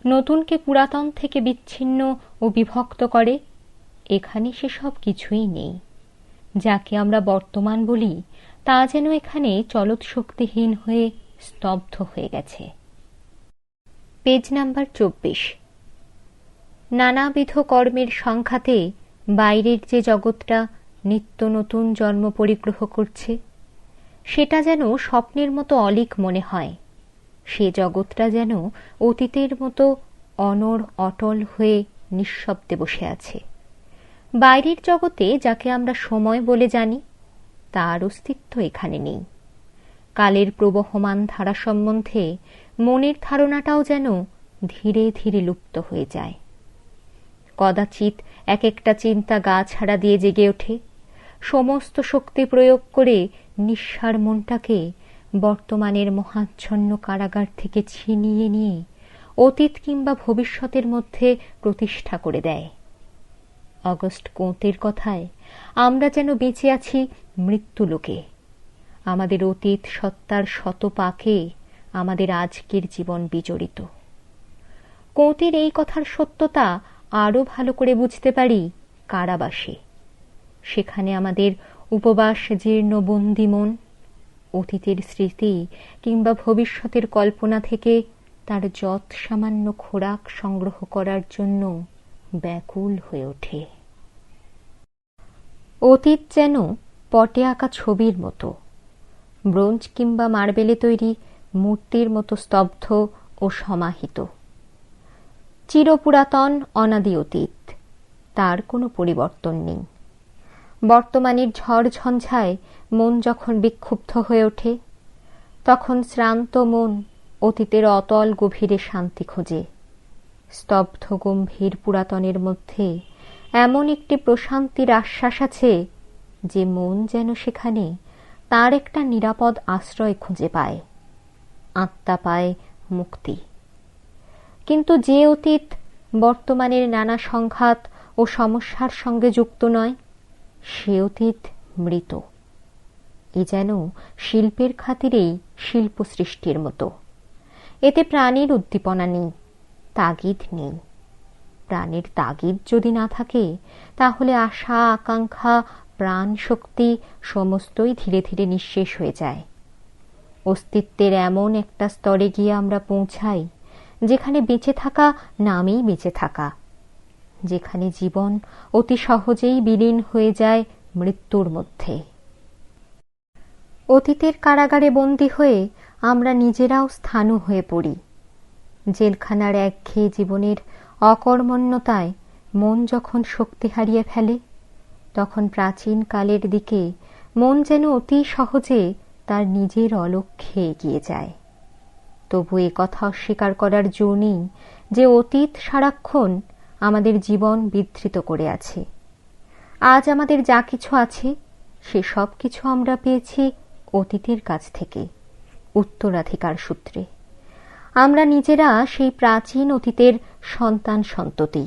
নতুনকে পুরাতন থেকে বিচ্ছিন্ন ও বিভক্ত করে, এখানে সেসব কিছুই নেই। যাকে আমরা বর্তমান বলি তা যেন এখানে চলৎ শক্তিহীন হয়ে স্তব্ধ হয়ে গেছে। Page number 24। নানাবিধ কর্মের সংঘাতে বাইরের যে জগৎটা নিত্য নতুন জন্ম পরিগ্রহ করছে, সেটা যেন স্বপ্নের মতো অলীক মনে হয়। সে জগৎটা যেন অতীতের মতো অনড় অটল হয়ে নিঃশব্দে বসে আছে। বাইরের জগতে যাকে আমরা সময় বলে জানি, তার অস্তিত্ব এখানে নেই। কালের প্রবহমান ধারা সম্বন্ধে মনের ধারণাটাও যেন ধীরে ধীরে লুপ্ত হয়ে যায়। কদাচিৎ এক একটা চিন্তা গা ছাড়া দিয়ে জেগে ওঠে, সমস্ত শক্তি প্রয়োগ করে নিঃসার মনটাকে বর্তমানের মহাচ্ছন্ন কারাগার থেকে ছিনিয়ে নিয়ে অতীত কিংবা ভবিষ্যতের মধ্যে প্রতিষ্ঠা করে দেয়। অগস্ট কোঁতের কথায় আমরা যেন বেঁচে আছি মৃত্যুলোকে। আমাদের অতীত সত্তার শত পাকে আমাদের আজকের জীবন বিজড়িত। কোঁতের এই কথার সত্যতা আরো ভালো করে বুঝতে পারি কারাবাসে। সেখানে আমাদের উপবাস জীর্ণ বন্দি মন অতীতের স্মৃতি কিংবা ভবিষ্যতের কল্পনা থেকে তার যৎ সামান্য খোরাক সংগ্রহ করার জন্য ব্যাকুল হয়ে ওঠে। অতীত যেন পটে আঁকা ছবির মতো, ব্রোঞ্জ কিংবা মার্বেলে তৈরি মূর্তির মতো স্তব্ধ ও সমাহিত। চিরপুরাতন অনাদি অতীত, তার কোনো পরিবর্তন নেই। বর্তমানের ঝড় ঝঞ্ঝায় মন যখন বিক্ষুব্ধ হয়ে ওঠে, তখন শ্রান্ত মন অতীতের অতল গভীরে শান্তি খোঁজে। স্তব্ধ গম্ভীর পুরাতনের মধ্যে এমন একটি প্রশান্তির আশ্বাস আছে যে মন যেন সেখানে তার একটা নিরাপদ আশ্রয় খুঁজে পায়, আত্মা পায় মুক্তি। কিন্তু যে অতীত বর্তমানের নানা সংঘাত ও সমস্যার সঙ্গে যুক্ত নয়, সে অতীত মৃত। এ যেন শিল্পের খাতিরেই শিল্প সৃষ্টির মতো। এতে প্রাণীর উদ্দীপনা নেই, তাগিদ নেই। প্রাণের তাগিদ যদি না থাকে, তাহলে আশা আকাঙ্ক্ষা প্রাণ শক্তি সমস্তই ধীরে ধীরে নিঃশেষ হয়ে যায়। অস্তিত্বের এমন একটা স্তরে গিয়ে আমরা পৌঁছাই যেখানে বেঁচে থাকা নামেই বেঁচে থাকা, যেখানে জীবন অতি সহজেই বিলীন হয়ে যায় মৃত্যুর মধ্যে। অতীতের কারাগারে বন্দী হয়ে আমরা নিজেরাও স্থাণু হয়ে পড়ি। জেলখানার একঘেয়ে জীবনের অকর্মণ্যতায় মন যখন শক্তি হারিয়ে ফেলে, তখন প্রাচীন কালের দিকে মন যেন অতি সহজে তার নিজের অলক্ষ্যে এগিয়ে যায়। তবু এ কথা অস্বীকার করার জো নেই যে অতীত সারাক্ষণ আমাদের জীবন বিধৃত করে আছে। আজ আমাদের যা কিছু আছে, সে সব কিছু আমরা পেয়েছি অতীতের কাছ থেকে, উত্তরাধিকার সূত্রে। আমরা নিজেরা সেই প্রাচীন অতীতের সন্তান সন্ততি।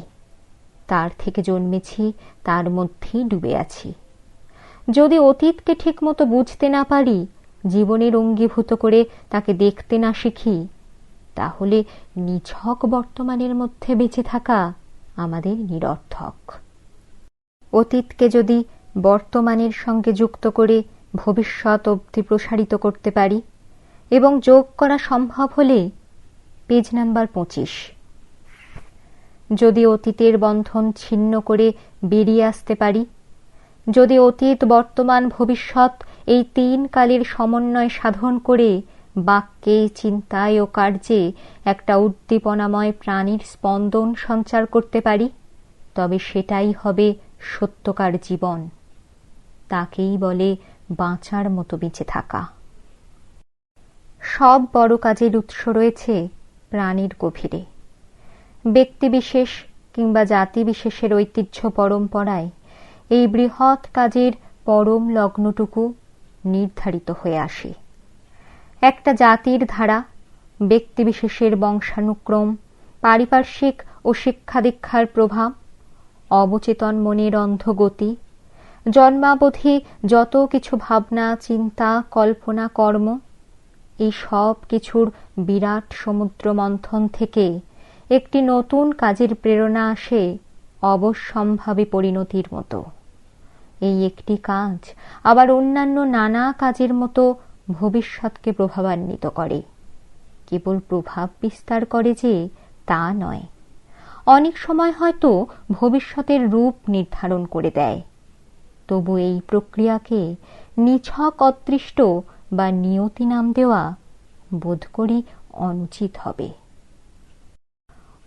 তার থেকে জন্মেছি, তার মধ্যেই ডুবে আছি। যদি অতীতকে ঠিক মতো বুঝতে না পারি, জীবনের অঙ্গীভূত করে তাকে দেখতে না শিখি, তাহলে নিছক বর্তমানের মধ্যে বেঁচে থাকা আমাদের নিরর্থক। অতীতকে যদি বর্তমানের সঙ্গে যুক্ত করে ভবিষ্যৎ অবধি প্রসারিত করতে পারি এবং যোগ করা সম্ভব হলে, পেজ নাম্বার 25, যদি অতীতের বন্ধন ছিন্ন করে বেরিয়ে আসতে পারি, যদি অতীত বর্তমান ভবিষ্যৎ এই 3 কালের সমন্বয় সাধন করে বাক্যে, চিন্তায় ও কার্যে একটা উদ্দীপনাময় প্রাণীর স্পন্দন সঞ্চার করতে পারি, তবে সেটাই হবে সত্যকার জীবন। তাকেই বলে বাঁচার মতো বেঁচে থাকা। সব বড় কাজের উৎস রয়েছে প্রাণীর গভীরে। ব্যক্তিবিশেষ কিংবা জাতিবিশেষের ঐতিহ্য পরম্পরায় এই বৃহৎ কাজের পরম লগ্নটুকু নির্ধারিত হয়ে আসে। একটা জাতির ধারা, ব্যক্তিবিশেষের বংশানুক্রম, পারিপার্শ্বিক ও শিক্ষা দীক্ষার প্রভাব, অবচেতন মনের অন্ধগতি, জন্মাবধি যত কিছু ভাবনা, চিন্তা, কল্পনা, কর্ম, এই সব কিছুর বিরাট সমুদ্র মন্থন থেকে একটি নতুন কাজের প্রেরণা আসে অবশ্যম্ভাবী পরিণতির মতো। এই একটি কাজ আবার অন্যান্য নানা কাজের মতো ভবিষ্যৎকে প্রভাবান্বিত করে। কেবল প্রভাব বিস্তার করে যে তা নয়, অনেক সময় হয়তো ভবিষ্যতের রূপ নির্ধারণ করে দেয়। তবু এই প্রক্রিয়াকে নিছক অদৃষ্ট বা নিয়তি নাম দেওয়া বোধ করি অনুচিত হবে।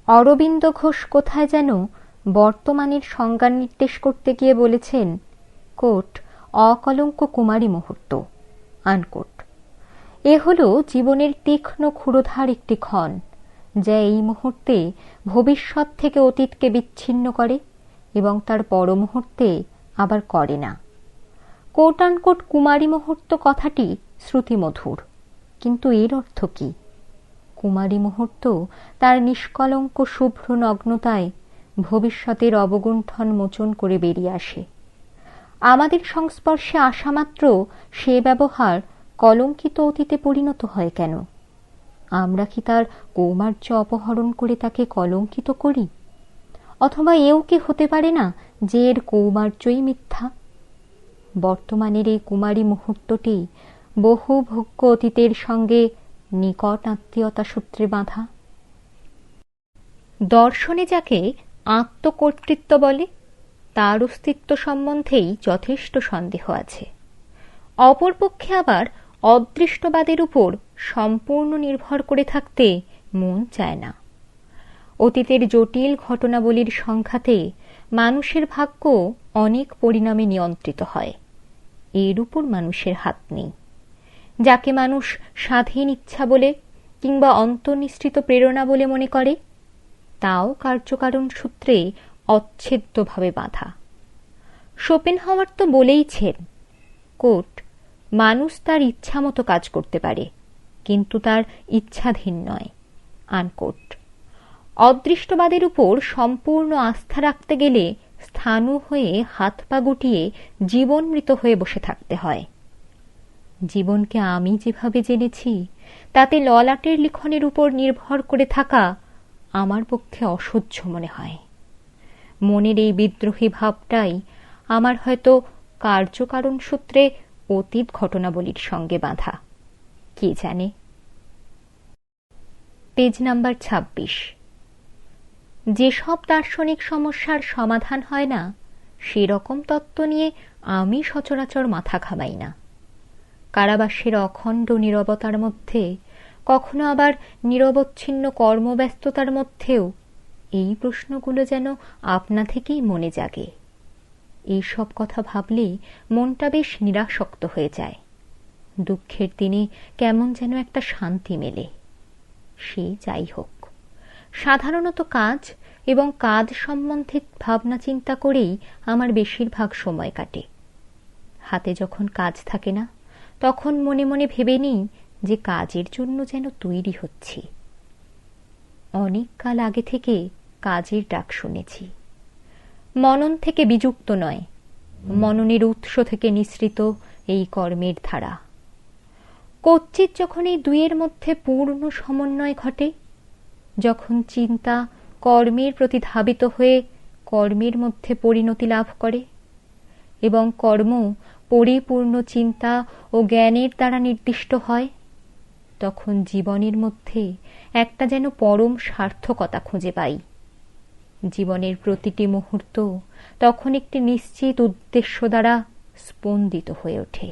অরবিন্দ ঘোষ কোথায় যেন বর্তমানের সংজ্ঞা নির্দেশ করতে গিয়ে বলেছেন, কোট, অকলঙ্ক কুমারী মুহূর্ত, আনকোট। এ হল জীবনের তীক্ষ্ণ ক্ষুরোধার একটি ক্ষণ, যা এই মুহূর্তে ভবিষ্যৎ থেকে অতীতকে বিচ্ছিন্ন করে এবং তার পর মুহূর্তে আবার করে না। কোট আনকোট কুমারী মুহূর্ত কথাটি শ্রুতিমধুর, কিন্তু এর অর্থ কি? কুমারী মুহূর্ত তার নিষ্কলঙ্ক শুভ্র নগ্নতায় ভবিষ্যতের অবগুণ্ঠন মোচন করে বেরিয়ে আসে। আমাদের সংস্পর্শে আসা মাত্র সে ব্যবহার কলঙ্কিত অতীতে পরিণত হয় কেন? আমরা কি তার কৌমার্য অপহরণ করে তাকে কলঙ্কিত করি? অথবা এও কি হতে পারে না যে এর কৌমার্যই মিথ্যা? বর্তমানের এই কুমারী মুহূর্তটি বহু ভোগ্য অতীতের সঙ্গে নিকট আত্মীয়তা সূত্রে বাঁধা। দর্শনে যাকে আত্মকর্তৃত্ব বলে, তার অস্তিত্ব সম্বন্ধেই যথেষ্ট সন্দেহ আছে। অপরপক্ষে আবার অদৃষ্টবাদের উপর সম্পূর্ণ নির্ভর করে থাকতে মন চায় না। অতীতের জটিল ঘটনাবলীর সংঘাতে মানুষের ভাগ্য অনেক পরিণামে নিয়ন্ত্রিত হয়। এর উপর মানুষের হাত নেই। যাকে মানুষ স্বাধীন ইচ্ছা বলে কিংবা অন্তর্নিষ্ঠিত প্রেরণা বলে মনে করে, তাও কার্যকারণ সূত্রে অচ্ছেদ্যভাবে বাঁধা। শোপেনহাওয়ার তো বলেইছেন, কোট, মানুষ তার ইচ্ছা মতো কাজ করতে পারে, কিন্তু তার ইচ্ছাধীন নয়, আনকোট। অদৃষ্টবাদের উপর সম্পূর্ণ আস্থা রাখতে গেলে স্থাণু হয়ে হাত পা গুটিয়ে জীবন মৃত হয়ে বসে থাকতে হয়। জীবনকে আমি যেভাবে জেনেছি তাতে ললাটের লিখনের উপর নির্ভর করে থাকা আমার পক্ষে অসহ্য মনে হয়। মনের এই বিদ্রোহী ভাবটাই আমার হয়তো কার্যকারণ সূত্রে অতীত ঘটনাবলীর সঙ্গে বাঁধা, কে জানে। Page number 26। যেসব দার্শনিক সমস্যার সমাধান হয় না, সেরকম তত্ত্ব নিয়ে আমি সচরাচর মাথা ঘামাই না। কারাবাসের অখণ্ড নীরবতার মধ্যে, কখনো আবার নিরবচ্ছিন্ন কর্মব্যস্ততার মধ্যেও এই প্রশ্নগুলো যেন আপনা থেকেই মনে জাগে। এইসব কথা ভাবলেই মনটা বেশ নিরাসক্ত হয়ে যায়। দুঃখের দিনে কেমন যেন একটা শান্তি মেলে। সে যাই হোক, সাধারণত কাজ এবং কাজ সম্বন্ধে ভাবনা চিন্তা করেই আমার বেশিরভাগ সময় কাটে। হাতে যখন কাজ থাকে না, তখন মনে মনে ভেবে নিই যে কাজের জন্য যেন তৈরি হচ্ছি। অনেক কাল আগে থেকে কাজের ডাক শুনেছি। মনন থেকে বিযুক্ত নয়, মননের উৎস থেকে নিঃসৃত এই কর্মের ধারা। কচ্চিৎ যখন এই দুইয়ের মধ্যে পূর্ণ সমন্বয় ঘটে, যখন চিন্তা কর্মের প্রতি ধাবিত হয়ে কর্মের মধ্যে পরিণতি লাভ করে এবং কর্ম পরিপূর্ণ চিন্তা ও জ্ঞানের দ্বারা নির্দিষ্ট হয়, তখন জীবনের মধ্যে একটা যেন পরম সার্থকতা খুঁজে পাই। জীবনের প্রতিটি মুহূর্ত তখন একটি নিশ্চিত উদ্দেশ্য দ্বারা স্পন্দিত হয়ে ওঠে।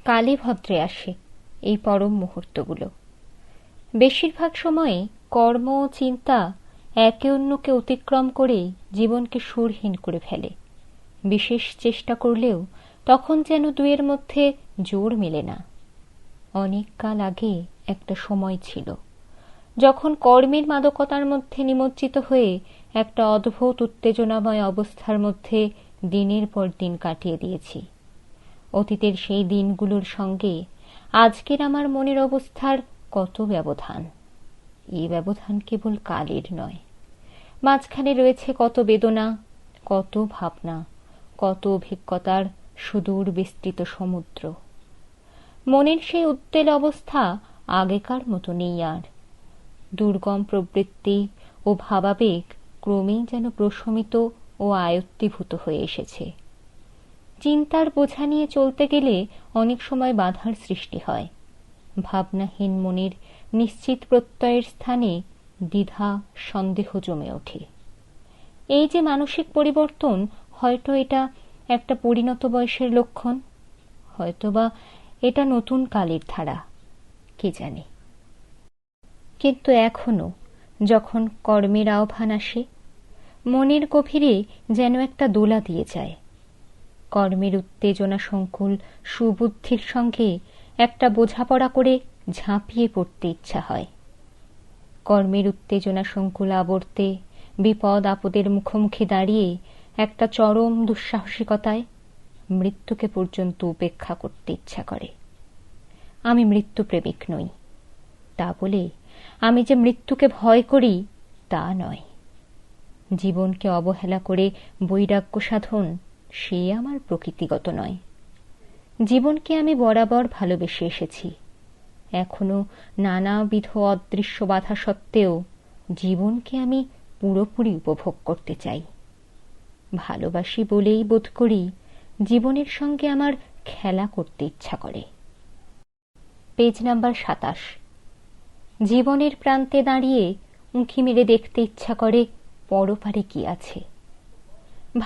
কালে ভদ্রে আসে এই পরম মুহূর্তগুলো। বেশিরভাগ সময়ে কর্ম ও চিন্তা একে অন্যকে অতিক্রম করে জীবনকে সুরহীন করে ফেলে। বিশেষ চেষ্টা করলেও তখন যেন দুয়ের মধ্যে জোর মেলে না। অনেক কাল আগে একটা সময় ছিল যখন কর্মের মাদকতার মধ্যে নিমজ্জিত হয়ে একটা অদ্ভুত উত্তেজনাময় অবস্থার মধ্যে দিনের পর দিন কাটিয়ে দিয়েছি। অতীতের সেই দিনগুলোর সঙ্গে আজকের আমার মনের অবস্থার কত ব্যবধান! এই ব্যবধান কেবল কালের নয়, মাঝখানে রয়েছে কত বেদনা, কত ভাবনা, কত অভিজ্ঞতার সুদূর বিস্তৃত সমুদ্র। মনের সেই উত্তেল অবস্থা আগেকার মতো নেই আর। দুর্গম প্রবৃত্তি ও ভাবাবেগ ক্রমেই যেন প্রশমিত ও আয়ত্তীভূত হয়ে এসেছে। চিন্তার বোঝা নিয়ে চলতে গেলে অনেক সময় বাধার সৃষ্টি হয়। ভাবনাহীন মনের নিশ্চিত প্রত্যয়ের স্থানে দ্বিধা সন্দেহ জমে ওঠে। এই যে মানসিক পরিবর্তন, হয়তো এটা একটা পরিণত বয়সের লক্ষণ, হয়তোবা এটা নতুন কালের ধারা, কে জানে। কিন্তু এখনো যখন কর্মের আহ্বান আসে, মনের গভীরে যেন একটা দোলা দিয়ে যায়। কর্মের উত্তেজনা সংকুল সুবুদ্ধির সঙ্গে একটা বোঝাপড়া করে ঝাঁপিয়ে পড়তে ইচ্ছা হয়। কর্মের উত্তেজনা সংকুল আবর্তে বিপদ আপদের মুখোমুখি দাঁড়িয়ে একটা চরম দুঃসাহসিকতায় মৃত্যুকে পর্যন্ত উপেক্ষা করতে ইচ্ছা করে। আমি মৃত্যুপ্রেমিক নই, তা বলে আমি যে মৃত্যুকে ভয় করি তা নয়। জীবনকে অবহেলা করে বৈরাগ্য সাধন, সে আমার প্রকৃতিগত নয়। জীবনকে আমি বরাবর ভালোবেসে এসেছি। এখনো নানাবিধ অদৃশ্য বাধা সত্ত্বেও জীবনকে আমি পুরোপুরি উপভোগ করতে চাই। ভালোবাসি বলেই বোধ করি জীবনের সঙ্গে আমার খেলা করতে ইচ্ছা করে। Page number 27। জীবনের প্রান্তে দাঁড়িয়ে উঁকি মেরে দেখতে ইচ্ছা করে পরপারে কি আছে।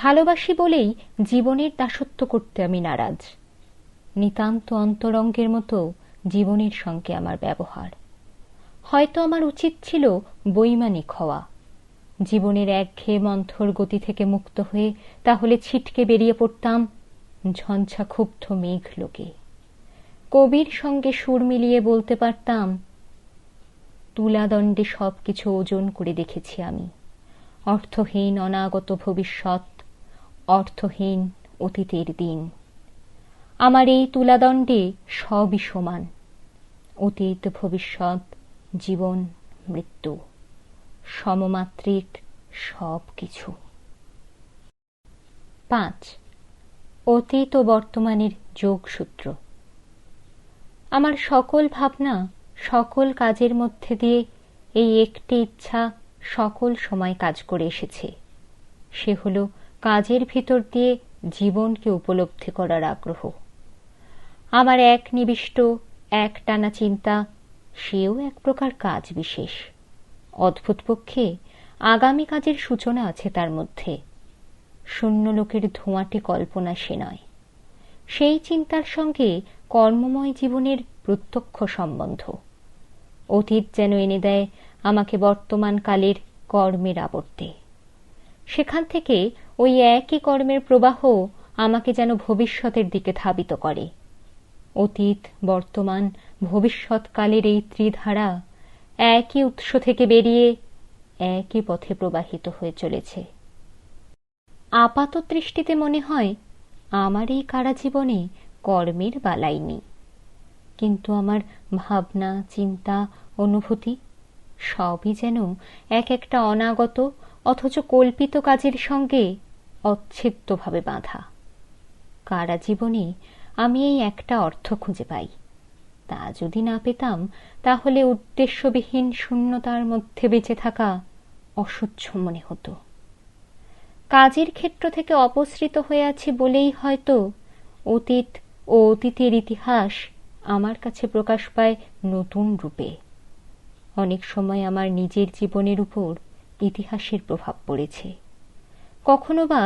ভালোবাসি বলেই জীবনের দাসত্ব করতে আমি নারাজ। নিতান্ত অন্তরঙ্গের মতো জীবনের সঙ্গে আমার ব্যবহার। হয়তো আমার উচিত ছিল বৈমানিক হওয়া, জীবনের একঘেয়ে মন্থর গতি থেকে মুক্ত হয়ে তাহলে ছিটকে বেরিয়ে পড়তাম ঝঞ্ঝা ক্ষুব্ধ মেঘ লোকে। কবির সঙ্গে সুর মিলিয়ে বলতে পারতাম, তুলাদণ্ডে সব কিছু ওজন করে দেখেছি আমি। অর্থহীন অনাগত ভবিষ্যৎ, অর্থহীন অতীতের দিন। আমার এই তুলাদণ্ডে সবই সমান, অতীত ভবিষ্যৎ, জীবন মৃত্যু, সমমাত্রিক সব কিছু। 5. অতীত ও বর্তমানের যোগসূত্র। আমার সকল ভাবনা, সকল কাজের মধ্যে দিয়ে এই একটি ইচ্ছা সকল সময় কাজ করে এসেছে। সে হল কাজের ভিতর দিয়ে জীবনকে উপলব্ধি করার আগ্রহ। আমার এক নিবিষ্ট এক টানা চিন্তা, সেও এক প্রকার কাজ বিশেষ। অদ্ভুত পক্ষে আগামী কাজের সূচনা আছে তার মধ্যে। শূন্য লোকের ধোঁয়াটে কল্পনা সে নয়। সেই চিন্তার সঙ্গে কর্মময় জীবনের প্রত্যক্ষ সম্বন্ধ। অতীত যেন এনে দেয় আমাকে বর্তমান কালের কর্মের আবর্তে। সেখান থেকে ওই একই কর্মের প্রবাহ আমাকে যেন ভবিষ্যতের দিকে ধাবিত করে। অতীত, বর্তমান, ভবিষ্যৎকালের এই ত্রিধারা একই উৎস থেকে বেরিয়ে একই পথে প্রবাহিত হয়ে চলেছে। আপাত দৃষ্টিতে মনে হয় আমার এই কারা জীবনে কর্মের বালাই নেই, কিন্তু আমার ভাবনা, চিন্তা, অনুভূতি সবই যেন এক একটা অনাগত অথচ কল্পিত কাজের সঙ্গে অচ্ছেদ্যভাবে বাঁধা। কারা জীবনে আমি এই একটা অর্থ খুঁজে পাই, তা যদি না পেতাম, তাহলে উদ্দেশ্যবিহীন শূন্যতার মধ্যে বেঁচে থাকা অসহ্য মনে হতো। কাজের ক্ষেত্র থেকে অপসৃত হয়ে আছি বলেই হয়তো অতীত ও অতীতের ইতিহাস আমার কাছে প্রকাশ পায় নতুন রূপে। অনেক সময় আমার নিজের জীবনের উপর ইতিহাসের প্রভাব পড়েছে। কখনো বা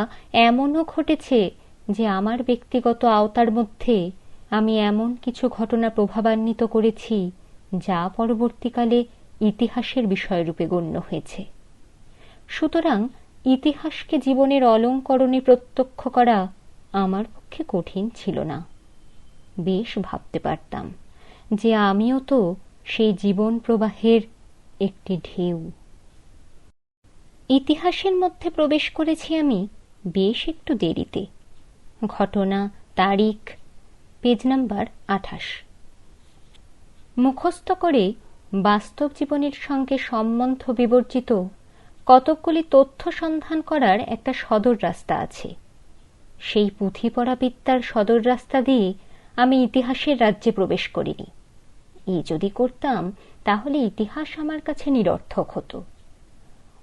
এমনও ঘটেছে যে আমার ব্যক্তিগত আওতার মধ্যে আমি এমন কিছু ঘটনা প্রভাবান্বিত করেছি যা পরবর্তীকালে ইতিহাসের বিষয়রূপে গণ্য হয়েছে। সুতরাং ইতিহাসকে জীবনের অলঙ্করণে প্রত্যক্ষ করা আমার পক্ষে কঠিন ছিল না। বেশ ভাবতে পারতাম যে আমিও তো সেই জীবন প্রবাহের একটি ঢেউ। ইতিহাসের মধ্যে প্রবেশ করেছি আমি বেশ একটু দেরিতে। ঘটনা, তারিখ, পেজ নাম্বার 28। মুখস্থ করে বাস্তব জীবনের সঙ্গে সম্বন্ধ বিবর্জিত কতকগুলি তথ্য সন্ধান করার একটা সদর রাস্তা আছে। সেই পুঁথি পড়া বিদ্যার সদর রাস্তা দিয়ে আমি ইতিহাসের রাজ্যে প্রবেশ করিনি। এই যদি করতাম, তাহলে ইতিহাস আমার কাছে নিরর্থক হতো।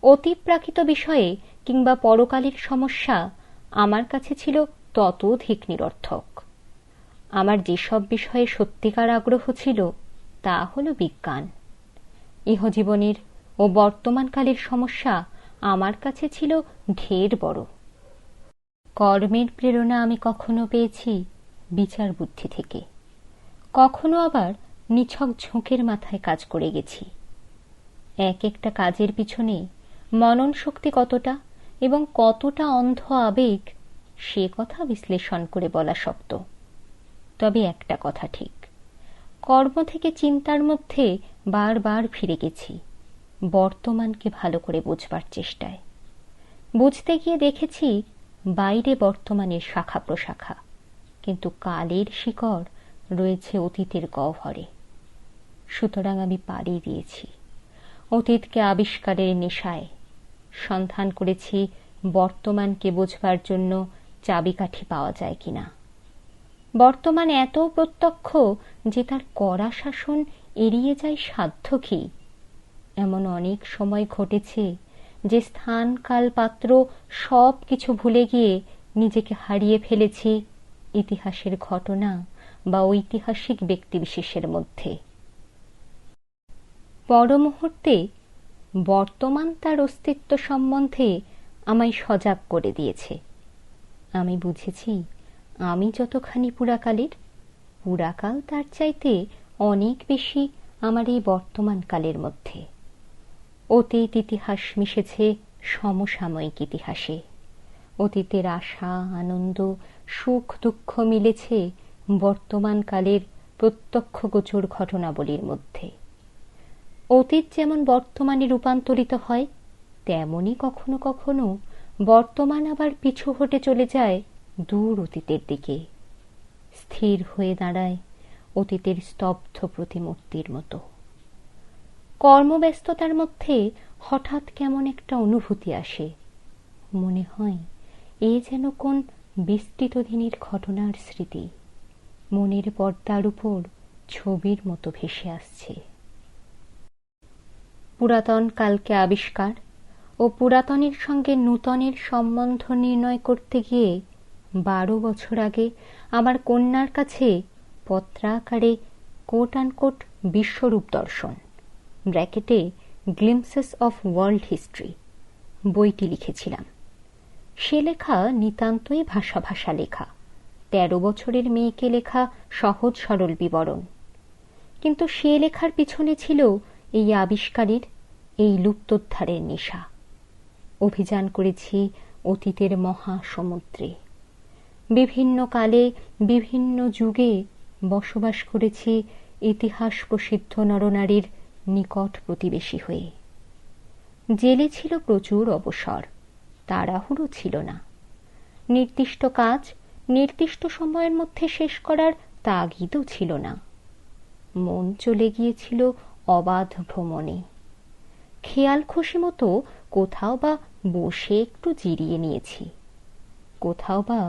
অতিপ্রাকৃত বিষয়ে কিংবা পরকালের সমস্যা আমার কাছে ছিল ততোধিক নিরর্থক। আমার যেসব বিষয়ে সত্যিকার আগ্রহ ছিল তা হল বিজ্ঞান। ইহজীবনের ও বর্তমানকালের সমস্যা আমার কাছে ছিল ঢের বড়। কর্মের প্রেরণা আমি কখনো পেয়েছি বিচার বুদ্ধি থেকে, কখনো আবার নিছক ঝোঁকের মাথায় কাজ করে গেছি। এক একটা কাজের পিছনে মনন শক্তি কতটা এবং কতটা অন্ধ আবেগ, সে কথা বিশ্লেষণ করে বলা শক্ত। তবে একটা কথা ঠিক, কর্ম থেকে চিন্তার মধ্যে বারবার ফিরে গেছি বর্তমানকে ভালো করে বোঝবার চেষ্টায়। বুঝতে গিয়ে দেখেছি বাইরে বর্তমানের শাখা প্রশাখা, কিন্তু কালের শিকড় রয়েছে অতীতের গহ্বরে। সুতরাং আমি পাড়ি দিয়েছি অতীতকে আবিষ্কারের নেশায়, সন্ধান করেছি বর্তমানকে বোঝবার জন্য চাবিকাঠি পাওয়া যায় কিনা। বর্তমান এত প্রত্যক্ষ যে তার কড়া শাসন এড়িয়ে যায় সাধ্য কি। এমন অনেক সময় ঘটেছে যে স্থান, কাল, পাত্র সব কিছু ভুলে গিয়ে নিজেকে হারিয়ে ফেলেছি ইতিহাসের ঘটনা বা ঐতিহাসিক ব্যক্তিবিশেষের মধ্যে। পর মুহূর্তে বর্তমান তার অস্তিত্ব সম্বন্ধে আমায় সজাগ করে দিয়েছে। আমি বুঝেছি আমি যতখানি পুরাকালের, পুরাকাল তার চাইতে অনেক বেশি আমার এই বর্তমান কালের মধ্যে। অতীত ইতিহাস মিশেছে সমসাময়িক ইতিহাসে। অতীতের আশা, আনন্দ, সুখ, দুঃখ মিলেছে বর্তমান কালের প্রত্যক্ষগোচর ঘটনাবলীর মধ্যে। অতীত যেমন বর্তমানে রূপান্তরিত হয়, তেমনি কখনো কখনো বর্তমান আবার পিছু হটে চলে যায় দূর অতীতের দিকে, স্থির হয়ে দাঁড়ায় অতীতের স্তব্ধ প্রতিমূর্তির মতো। কর্মব্যস্ততার মধ্যে হঠাৎ কেমন একটা অনুভূতি আসে, মনে হয় এ যেন কোন বিস্তৃত দিনের ঘটনার স্মৃতি মনের পর্দার উপর ছবির মতো ভেসে আসছে। পুরাতন কালকে আবিষ্কার ও পুরাতনের সঙ্গে নূতনের সম্বন্ধ নির্ণয় করতে গিয়ে 12 বছর আগে আমার কন্যার কাছে পত্রাকারে কোট আনকোট বিশ্বরূপ দর্শন ব্র্যাকেটে গ্লিমসেস অফ ওয়ার্ল্ড হিস্ট্রি বইটি লিখেছিলাম। সে লেখা নিতান্তই ভাষা ভাষা লেখা, 13 বছরের মেয়েকে লেখা সহজ সরল বিবরণ। কিন্তু সে লেখার পিছনে ছিল এই আবিষ্কারের, এই লুপ্তোদ্ধারের নেশা। অভিযান করেছি অতীতের মহাসমুদ্রে, বিভিন্ন কালে বিভিন্ন যুগে বসবাস করেছি ইতিহাস প্রসিদ্ধ নরনারীর নিকট প্রতিবেশী হয়ে। জেলে ছিল প্রচুর অবসর, তাড়াহুড়ো ছিল না। নির্দিষ্ট কাজ নির্দিষ্ট সময়ের মধ্যে শেষ করার তাগিদও ছিল না। মন চলে গিয়েছিল অবাধ ভ্রমণে। খেয়াল খুশি মতো কোথাও বা বসে একটু জিরিয়ে নিয়েছি, কোথাও বা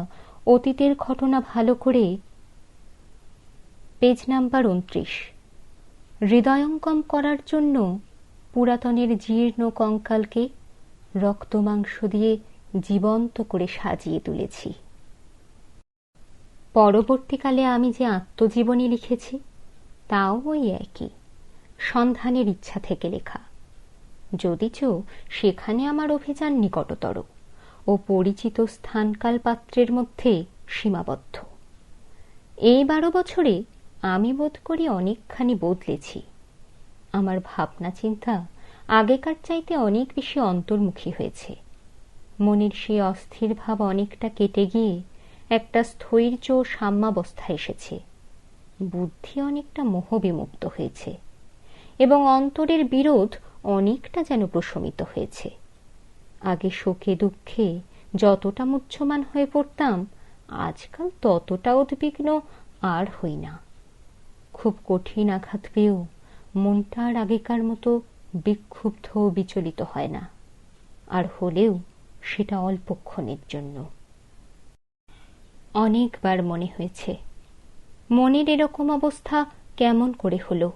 অতীতের ঘটনা ভালো করে পেজ নাম্বার 29। হৃদয়ঙ্গম করার জন্য পুরাতনের জীর্ণ কঙ্কালকে রক্তমাংস দিয়ে জীবন্ত করে সাজিয়ে তুলেছি। পরবর্তীকালে আমি যে আত্মজীবনী লিখেছি তাও ওই একই সন্ধানের ইচ্ছা থেকে লেখা, যদিচ সেখানে আমার অভিযান নিকটতর ও পরিচিত স্থানকাল পাত্রের মধ্যে সীমাবদ্ধ। এই 12 বছরে আমি বোধ করি অনেকখানি বদলেছি। আমার ভাবনা চিন্তা আগেকার চাইতে অনেক বেশি অন্তর্মুখী হয়েছে। মনের সেই অস্থির ভাব অনেকটা কেটে গিয়ে একটা স্থৈর্য ও সাম্যাবস্থা এসেছে। বুদ্ধি অনেকটা মোহবিমুক্ত হয়েছে এবং অন্তরের বিরোধ অনেকটা যেন প্রশমিত হয়েছে। আগে শোকে দুঃখে যতটা মুহ্যমান হয়ে পড়তাম, আজকাল ততটা উদ্বিগ্ন আর হই না। খুব কঠিন আঘাত পেয়েও মনটা আর আগেকার মতো বিক্ষুব্ধ ও বিচলিত হয় না, আর হলেও সেটা অল্পক্ষণের জন্য। অনেকবার মনে হয়েছে, মনের এরকম অবস্থা কেমন করে হলো?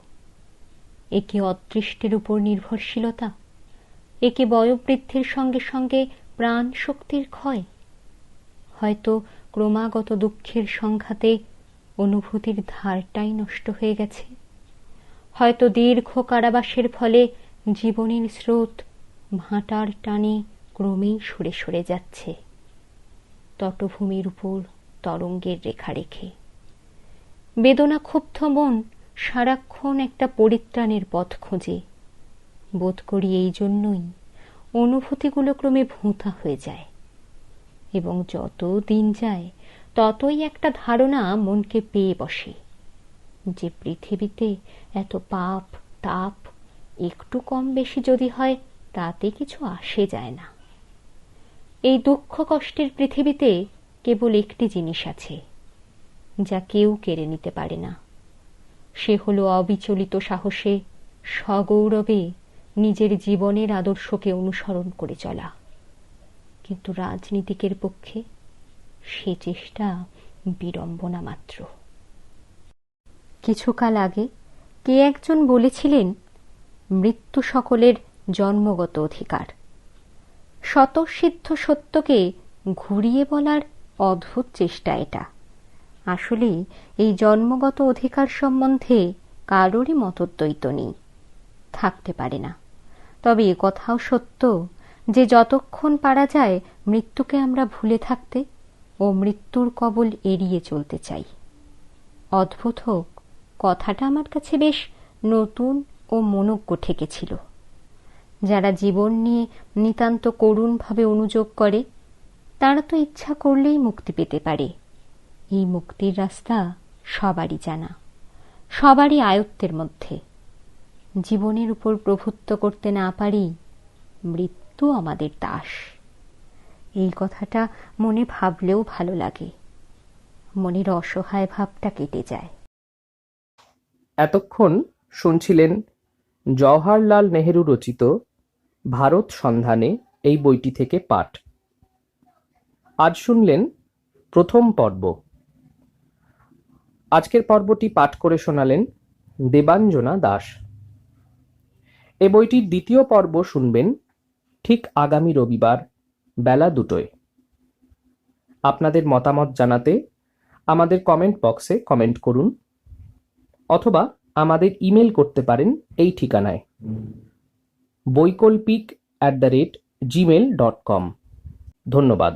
একে অদৃষ্টের উপর নির্ভরশীলতা? একে বয়োবৃদ্ধির সঙ্গে সঙ্গে প্রাণ শক্তির ক্ষয়? হয়তো ক্রমাগত দুঃখের সংঘাতে অনুভূতির ধারটাই নষ্ট হয়ে গেছে। হয়তো দীর্ঘ কারাবাসের ফলে জীবনের স্রোত ভাঁটার টানে ক্রমেই সরে সরে যাচ্ছে তটভূমির উপর তরঙ্গের রেখা রেখে। বেদনা ক্ষুব্ধ মন সারাক্ষণ একটা পরিত্রাণের পথ খোঁজে। বোধ করি এই জন্যই অনুভূতিগুলো ক্রমে ভোঁতা হয়ে যায়, এবং যত দিন যায় ততই একটা ধারণা মনকে পেয়ে বসে যে পৃথিবীতে এত পাপ তাপ একটু কম বেশি যদি হয় তাতে কিছু আসে যায় না। এই দুঃখ কষ্টের পৃথিবীতে কেবল একটি জিনিস আছে যা কেউ কেড়ে নিতে পারে না, সে হলো অবিচলিত সাহসে সগৌরবে নিজের জীবনের আদর্শকে অনুসরণ করে চলা। কিন্তু রাজনীতিকের পক্ষে সে চেষ্টা বিড়ম্বনা মাত্র। কিছুকাল আগে কে একজন বলেছিলেন, মৃত্যু সকলের জন্মগত অধিকার। স্বতঃসিদ্ধ সত্যকে ঘুরিয়ে বলার অদ্ভুত চেষ্টা এটা। আসলে এই জন্মগত অধিকার সম্বন্ধে কারোরই মতদ্বৈত নেই, থাকতে পারে না। তবে এ কথাও সত্য যে যতক্ষণ পারা যায় মৃত্যুকে আমরা ভুলে থাকতে ও মৃত্যুর কবল এড়িয়ে চলতে চাই। অদ্ভুত হোক, কথাটা আমার কাছে বেশ নতুন ও মনোজ্ঞ ঠেকেছিল। যারা জীবন নিয়ে নিতান্ত করুণভাবে অনুযোগ করে তারা তো ইচ্ছা করলেই মুক্তি পেতে পারে। এই মুক্তির রাস্তা সবারই জানা, সবারই আয়ত্তের মধ্যে। জীবনের উপর প্রভুত্ব করতে না পারি মৃত্যু আমাদের দাস। এই কথাটা মনে ভাবলেও ভালো লাগে, মনের অসহায় ভাবটা কেটে যায়। এতক্ষণ শুনছিলেন জওহরলাল নেহেরু রচিত ভারত সন্ধানে এই বইটি থেকে পাঠ। আজ শুনলেন প্রথম পর্ব। আজকের পর্বটি পাঠ করে শোনালেন দেবাঞ্জনা দাস। এ বইটির দ্বিতীয় পর্ব শুনবেন ঠিক আগামী রবিবার বেলা 2টায়। আপনাদের মতামত জানাতে আমাদের কমেন্ট বক্সে কমেন্ট করুন, অথবা আমাদের ইমেল করতে পারেন এই ঠিকানায় বৈকল্পিক@gmail.com। ধন্যবাদ।